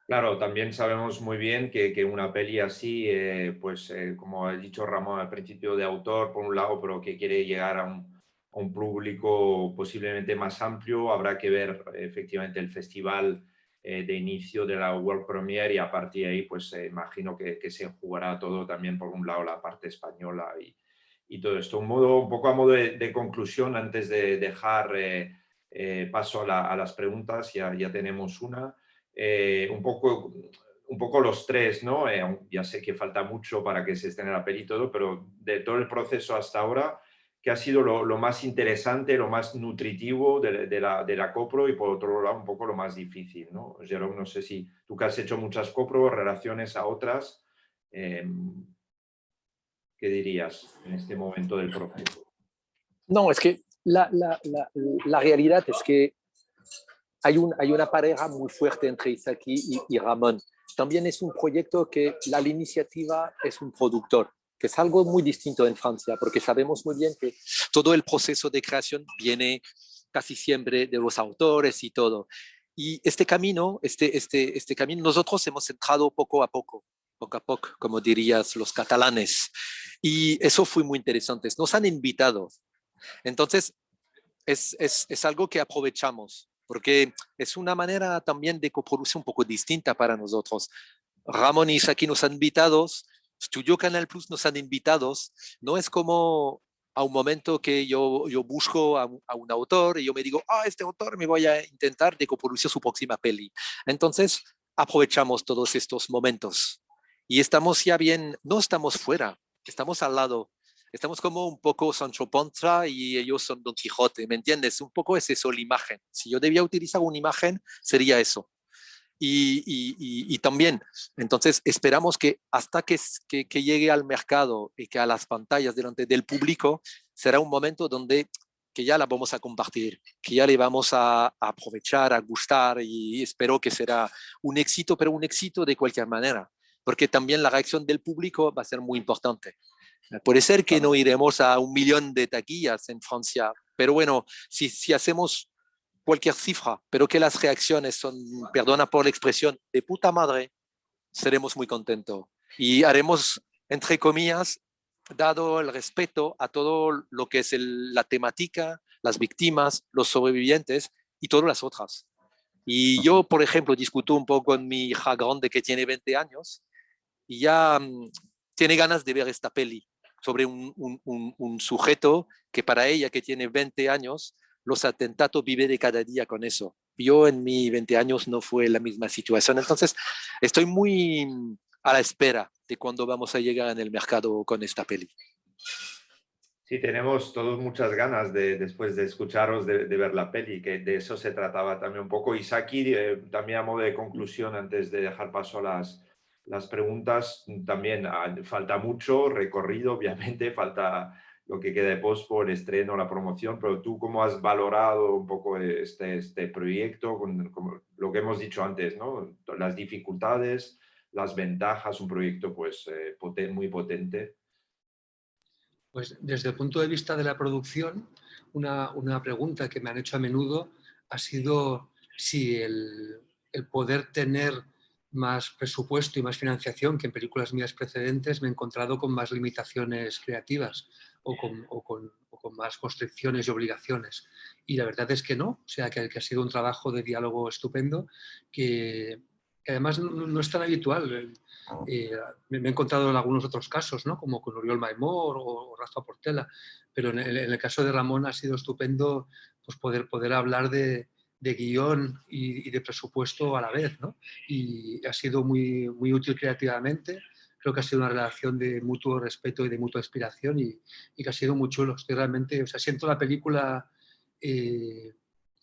Claro, también sabemos muy bien que una peli así, como ha dicho Ramón al principio, de autor por un lado, pero que quiere llegar a un público posiblemente más amplio, habrá que ver efectivamente el festival de inicio de la World Premiere y a partir de ahí pues imagino que se jugará todo también por un lado la parte española y todo esto. Un poco a modo de conclusión, antes de dejar paso a las preguntas, ya tenemos una. Un poco los tres, ¿no? Ya sé que falta mucho para que se estrene la peli y todo, pero de todo el proceso hasta ahora, ¿qué ha sido lo más interesante, lo más nutritivo de la copro y por otro lado un poco lo más difícil, ¿no? Jérôme, no sé si tú que has hecho muchas copro, relaciones a otras, ¿qué ¿Qué dirías en este momento del proceso? No, es que la realidad es que hay una pareja muy fuerte entre Isaki y Ramón. También es un proyecto que la iniciativa es un productor, que es algo muy distinto en Francia, porque sabemos muy bien que todo el proceso de creación viene casi siempre de los autores y todo. Y este camino, nosotros hemos entrado poco a poco, como dirías los catalanes. Y eso fue muy interesante. Nos han invitado. Entonces, es algo que aprovechamos, porque es una manera también de coproducción un poco distinta para nosotros. Ramón y Isaki nos han invitado, Studio Canal Plus nos han invitado. No es como a un momento que yo busco a un autor y yo me digo, este autor me voy a intentar de coproducir su próxima peli. Entonces, aprovechamos todos estos momentos y estamos ya bien, no estamos fuera, estamos al lado. Estamos como un poco Sancho Panza y ellos son Don Quijote, ¿me entiendes? Un poco es eso la imagen. Si yo debía utilizar una imagen, sería eso. Y también, entonces esperamos que hasta que llegue al mercado y que a las pantallas delante del público, será un momento donde que ya la vamos a compartir, que ya le vamos a aprovechar, a gustar y espero que será un éxito, pero un éxito de cualquier manera, porque también la reacción del público va a ser muy importante. Puede ser que no iremos a 1 millón de taquillas en Francia, pero bueno, si hacemos cualquier cifra, pero que las reacciones son, perdona por la expresión, de puta madre, seremos muy contentos. Y haremos, entre comillas, dado el respeto a todo lo que es la temática, las víctimas, los sobrevivientes y todas las otras. Y yo, por ejemplo, discuto un poco con mi hija grande que tiene 20 años y ya tiene ganas de ver esta peli sobre un sujeto que para ella que tiene 20 años, los atentados vive de cada día con eso. Yo en mis 20 años no fue la misma situación, entonces estoy muy a la espera de cuándo vamos a llegar en el mercado con esta peli. Sí, tenemos todos muchas ganas después de escucharos, de ver la peli, que de eso se trataba también un poco. Isaki, también a modo de conclusión, antes de dejar paso a las preguntas, también falta mucho recorrido, obviamente, falta lo que queda de post por estreno, la promoción, pero tú cómo has valorado un poco este proyecto, con lo que hemos dicho antes, ¿no? Las dificultades, las ventajas, un proyecto pues muy potente. Pues desde el punto de vista de la producción, una pregunta que me han hecho a menudo ha sido si el poder tener más presupuesto y más financiación que en películas mías precedentes me he encontrado con más limitaciones creativas o con más constricciones y obligaciones. Y la verdad es que no, o sea, que ha sido un trabajo de diálogo estupendo que además no es tan habitual. Me he encontrado en algunos otros casos, ¿no? Como con Oriol Maimor o Rafa Portela, pero en el caso de Ramón ha sido estupendo pues poder hablar de guión y de presupuesto a la vez, ¿no? Y ha sido muy, muy útil creativamente. Creo que ha sido una relación de mutuo respeto y de mutua inspiración y que ha sido muy chulo. Estoy realmente, o sea, siento la película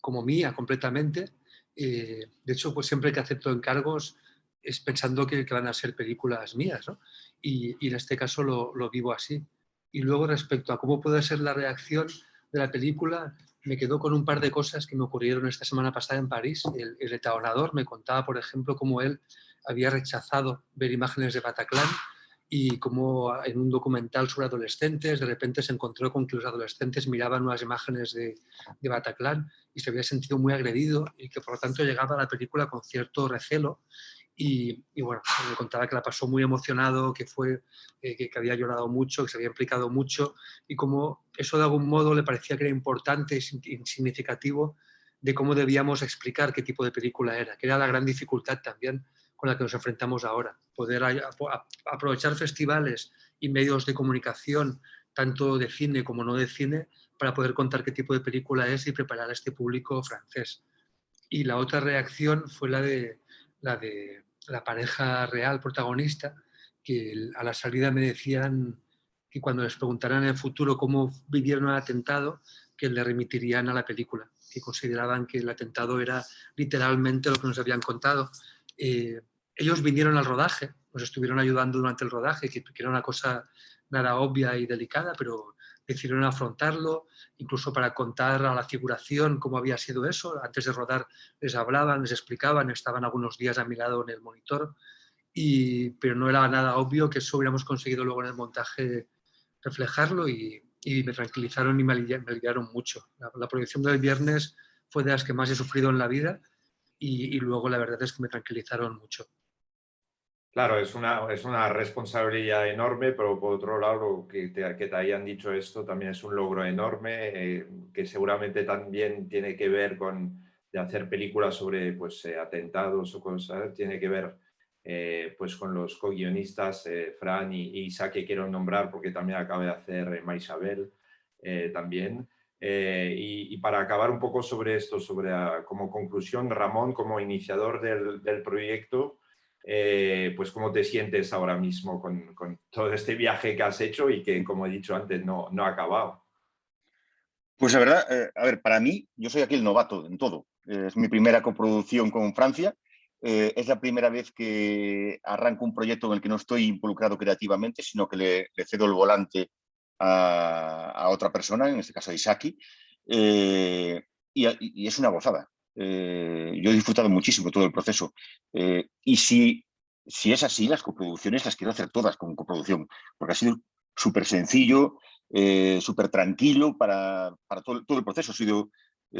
como mía completamente. De hecho, pues siempre que acepto encargos es pensando que van a ser películas mías, ¿no? Y en este caso lo vivo así. Y luego respecto a cómo puede ser la reacción de la película, me quedo con un par de cosas que me ocurrieron esta semana pasada en París. El etaonador me contaba, por ejemplo, cómo él había rechazado ver imágenes de Bataclan y cómo en un documental sobre adolescentes de repente se encontró con que los adolescentes miraban unas imágenes de Bataclan y se había sentido muy agredido y que por lo tanto llegaba a la película con cierto recelo. Y bueno, me contaba que la pasó muy emocionado, que había llorado mucho, que se había implicado mucho y como eso de algún modo le parecía que era importante y significativo de cómo debíamos explicar qué tipo de película era, que era la gran dificultad también con la que nos enfrentamos ahora, poder aprovechar festivales y medios de comunicación, tanto de cine como no de cine, para poder contar qué tipo de película es y preparar a este público francés. Y la otra reacción fue la de la pareja real protagonista, que a la salida me decían que cuando les preguntaran en el futuro cómo vivieron el atentado, que le remitirían a la película, que consideraban que el atentado era literalmente lo que nos habían contado. Ellos vinieron al rodaje, nos estuvieron ayudando durante el rodaje, que era una cosa nada obvia y delicada, pero decidieron afrontarlo, incluso para contar a la figuración cómo había sido eso. Antes de rodar les hablaban, les explicaban, estaban algunos días a mi lado en el monitor, pero no era nada obvio que eso hubiéramos conseguido luego en el montaje reflejarlo, y me tranquilizaron y me aliviaron mucho. La proyección del viernes fue de las que más he sufrido en la vida, y luego la verdad es que me tranquilizaron mucho. Claro, es una responsabilidad enorme, pero por otro lado, que te hayan dicho esto también es un logro enorme, que seguramente también tiene que ver con de hacer películas sobre pues, atentados o cosas, tiene que ver pues, con los co-guionistas, Fran y Isa, que quiero nombrar porque también acaba de hacer Maisabel también. Y para acabar un poco sobre esto, como conclusión, Ramón, como iniciador del proyecto, pues cómo te sientes ahora mismo con todo este viaje que has hecho y que, como he dicho antes, no ha acabado. Pues la verdad, a ver, para mí, yo soy aquí el novato en todo. Es mi primera coproducción con Francia. Es la primera vez que arranco un proyecto en el que no estoy involucrado creativamente, sino que le cedo el volante a otra persona, en este caso a Isaki. Y es una gozada. Yo he disfrutado muchísimo todo el proceso. Y si es así, las coproducciones las quiero hacer todas con coproducción, porque ha sido súper sencillo, súper tranquilo para todo el proceso. Ha sido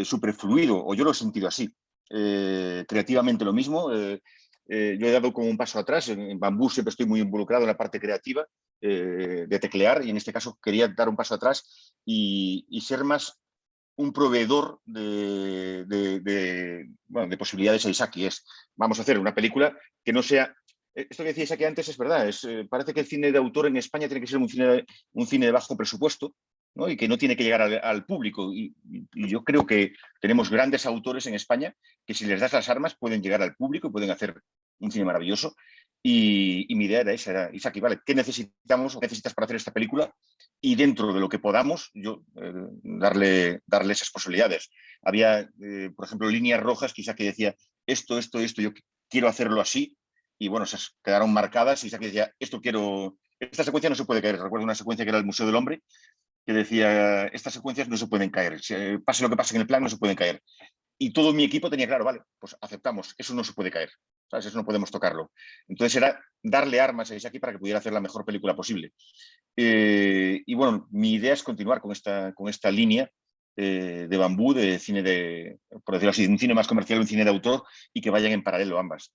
súper fluido, o yo lo he sentido así. Creativamente lo mismo. Yo he dado como un paso atrás. En Bambú siempre estoy muy involucrado en la parte creativa, de teclear, y en este caso quería dar un paso atrás y ser más un proveedor bueno, de posibilidades a Isaki. Vamos a hacer una película que no sea... Esto que decía Isaki antes es verdad. Parece que el cine de autor en España tiene que ser un cine de bajo presupuesto, ¿no? Y que no tiene que llegar al público. Y yo creo que tenemos grandes autores en España que, si les das las armas, pueden llegar al público y pueden hacer un cine maravilloso. Y mi idea era esa, era, Isaki, ¿vale? ¿Qué necesitamos o necesitas para hacer esta película? Y dentro de lo que podamos, darle esas posibilidades. Había, por ejemplo, líneas rojas que Isaki decía, esto, yo quiero hacerlo así, y bueno, esas quedaron marcadas, y Isaki decía, esta secuencia no se puede caer. Recuerdo una secuencia que era el Museo del Hombre, que decía, estas secuencias no se pueden caer, pase lo que pase en el plan, no se pueden caer. Y todo mi equipo tenía claro, vale, pues aceptamos, eso no se puede caer, ¿sabes? Eso no podemos tocarlo. Entonces era darle armas a Isaki para que pudiera hacer la mejor película posible. Y bueno, mi idea es continuar con esta línea de Bambú, de cine por decirlo así, un cine más comercial, un cine de autor, y que vayan en paralelo ambas.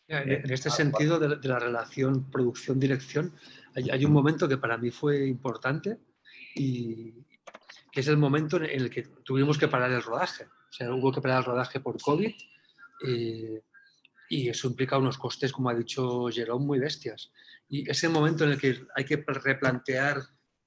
En este sentido de la relación producción-dirección, hay un momento que para mí fue importante, y que es el momento en el que tuvimos que parar el rodaje. O sea, hubo que parar el rodaje por COVID, y eso implica unos costes, como ha dicho Jerome, muy bestias. Y ese momento en el que hay que replantear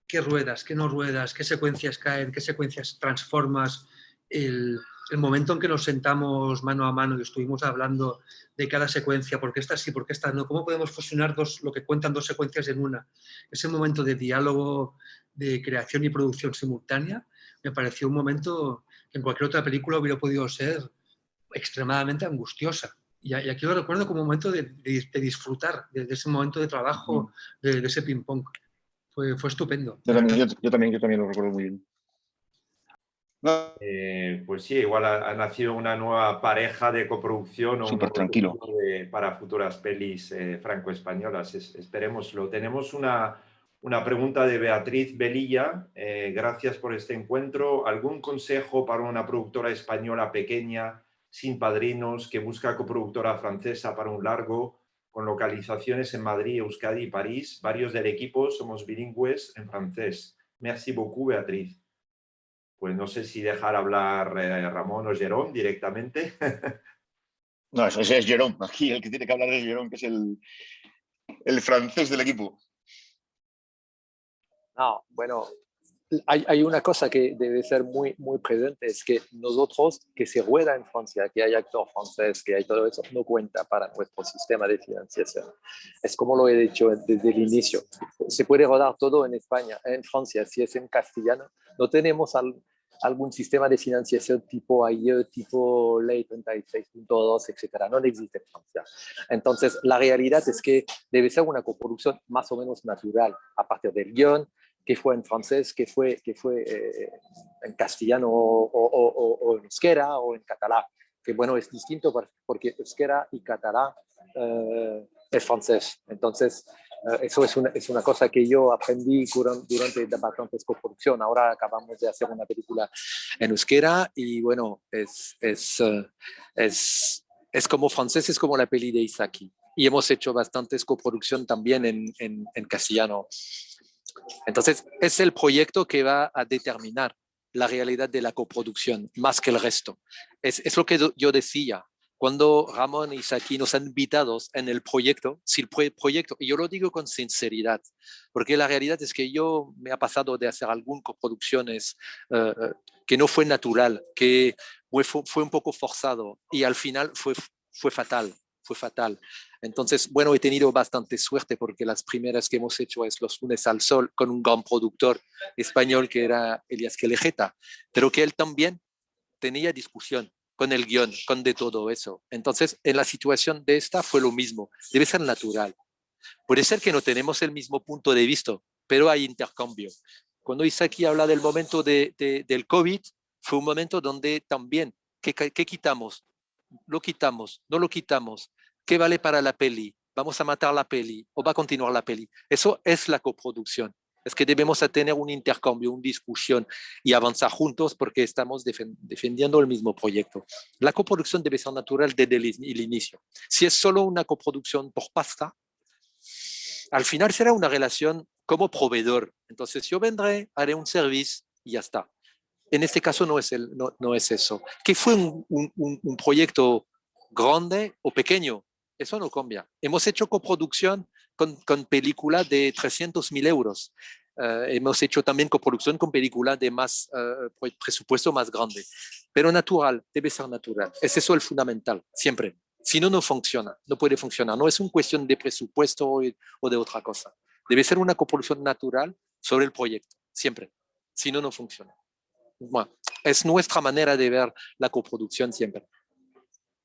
qué ruedas, qué no ruedas, qué secuencias caen, qué secuencias transformas, el momento en que nos sentamos mano a mano y estuvimos hablando de cada secuencia, por qué esta sí, por qué esta no, cómo podemos fusionar lo que cuentan dos secuencias en una. Ese momento de diálogo, de creación y producción simultánea, me pareció un momento que en cualquier otra película hubiera podido ser extremadamente angustiosa. Y aquí lo recuerdo como un momento de disfrutar de ese momento de trabajo, de ese ping-pong. Fue estupendo. Yo también lo recuerdo muy bien. No, Pues sí, igual ha nacido una nueva pareja de coproducción o un súper nuevo tranquilo. para futuras pelis franco-españolas. Esperémoslo. Tenemos una pregunta de Beatriz Velilla. Gracias por este encuentro. ¿Algún consejo para una productora española pequeña, sin padrinos, que busca coproductora francesa para un largo, con localizaciones en Madrid, Euskadi y París? Varios del equipo somos bilingües en francés. Merci beaucoup, Beatriz. Pues no sé si dejar hablar Ramón o Jerome directamente. No, ese es Jerome. Aquí el que tiene que hablar es Jerome, que es el francés del equipo. No, bueno, hay una cosa que debe ser muy, muy presente, es que nosotros, que se rueda en Francia, que hay actor francés, que hay todo eso, no cuenta para nuestro sistema de financiación. Es como lo he dicho desde el inicio. Se puede rodar todo en España, en Francia, si es en castellano. No tenemos algún sistema de financiación tipo AIE, tipo Ley 36.2, etcétera. No existe en Francia. Entonces, la realidad es que debe ser una coproducción más o menos natural, a partir del guión, que fue en francés, que fue en castellano o en euskera o en catalán. Que bueno, es distinto porque euskera y catalán es francés. Entonces, eso es una cosa que yo aprendí durante bastantes coproducciones. Ahora acabamos de hacer una película en euskera y bueno, es como francés, es como la peli de Isaki. Y hemos hecho bastantes coproducciones también en castellano. Entonces, es el proyecto que va a determinar la realidad de la coproducción, más que el resto. Es lo que yo decía. Cuando Ramón y Isaki nos han invitado en el proyecto, si el proyecto, y yo lo digo con sinceridad, porque la realidad es que yo me ha pasado de hacer algunas coproducciones que no fue natural, que fue un poco forzado y al final fue fatal. Entonces, bueno, he tenido bastante suerte porque las primeras que hemos hecho es Los lunes al sol con un gran productor español que era Elías Quelejeta, pero que él también tenía discusión con el guión, con de todo eso. Entonces, en la situación de esta fue lo mismo, debe ser natural. Puede ser que no tenemos el mismo punto de vista, pero hay intercambio. Cuando Isaki habla del momento del COVID, fue un momento donde también, ¿qué quitamos? ¿Lo quitamos? ¿No lo quitamos? ¿Qué vale para la peli? ¿Vamos a matar la peli o va a continuar la peli? Eso es la coproducción. Es que debemos tener un intercambio, una discusión y avanzar juntos porque estamos defendiendo el mismo proyecto. La coproducción debe ser natural desde el inicio. Si es solo una coproducción por pasta, al final será una relación como proveedor. Entonces yo vendré, haré un servicio y ya está. En este caso no es eso. ¿Qué fue un proyecto grande o pequeño? Eso no cambia. Hemos hecho coproducción con películas de 300.000 euros. Hemos hecho también coproducción con películas de más presupuesto más grande. Pero natural, debe ser natural. Es eso el fundamental, siempre. Si no, no funciona, no puede funcionar. No es una cuestión de presupuesto o de otra cosa. Debe ser una coproducción natural sobre el proyecto, siempre. Si no, no funciona. Bueno, es nuestra manera de ver la coproducción siempre.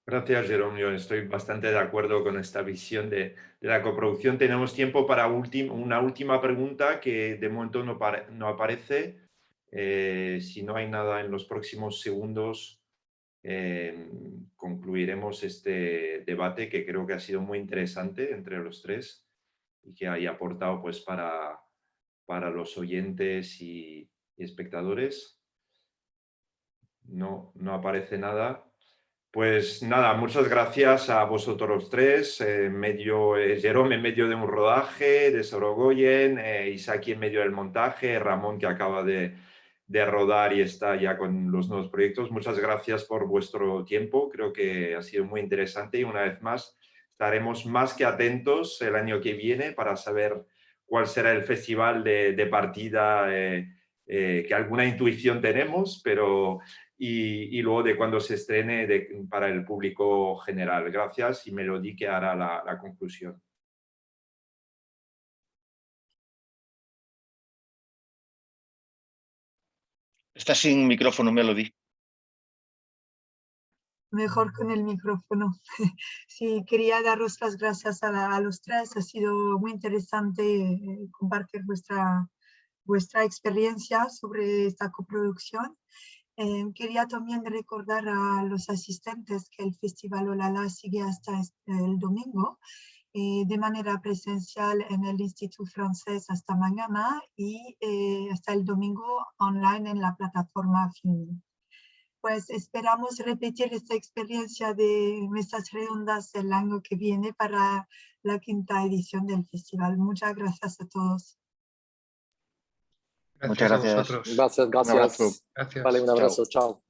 Gracias, Jerome. Yo estoy bastante de acuerdo con esta visión de la coproducción. Tenemos tiempo para una última pregunta que de momento no aparece. Si no hay nada en los próximos segundos, concluiremos este debate que creo que ha sido muy interesante entre los tres y que haya aportado pues, para los oyentes y espectadores. No aparece nada. Pues nada, muchas gracias a vosotros los tres, Jerome en medio de un rodaje de Sorogoyen, Isaki en medio del montaje, Ramón que acaba de rodar y está ya con los nuevos proyectos. Muchas gracias por vuestro tiempo, creo que ha sido muy interesante y una vez más estaremos más que atentos el año que viene para saber cuál será el festival de partida, que alguna intuición tenemos, pero... Y luego de cuando se estrene para el público general. Gracias y Melody que hará la conclusión. Está sin micrófono, Melody. Mejor con el micrófono. Sí, quería daros las gracias a los tres. Ha sido muy interesante compartir vuestra experiencia sobre esta coproducción. Quería también recordar a los asistentes que el Festival Olala sigue hasta el domingo, de manera presencial en el Instituto Francés hasta mañana y hasta el domingo online en la plataforma Film. Pues esperamos repetir esta experiencia de mesas redondas el año que viene para la 5ª edición del festival. Muchas gracias a todos. Gracias Muchas a gracias. vosotros. Gracias. Un abrazo. Gracias. Vale, un abrazo. Chao.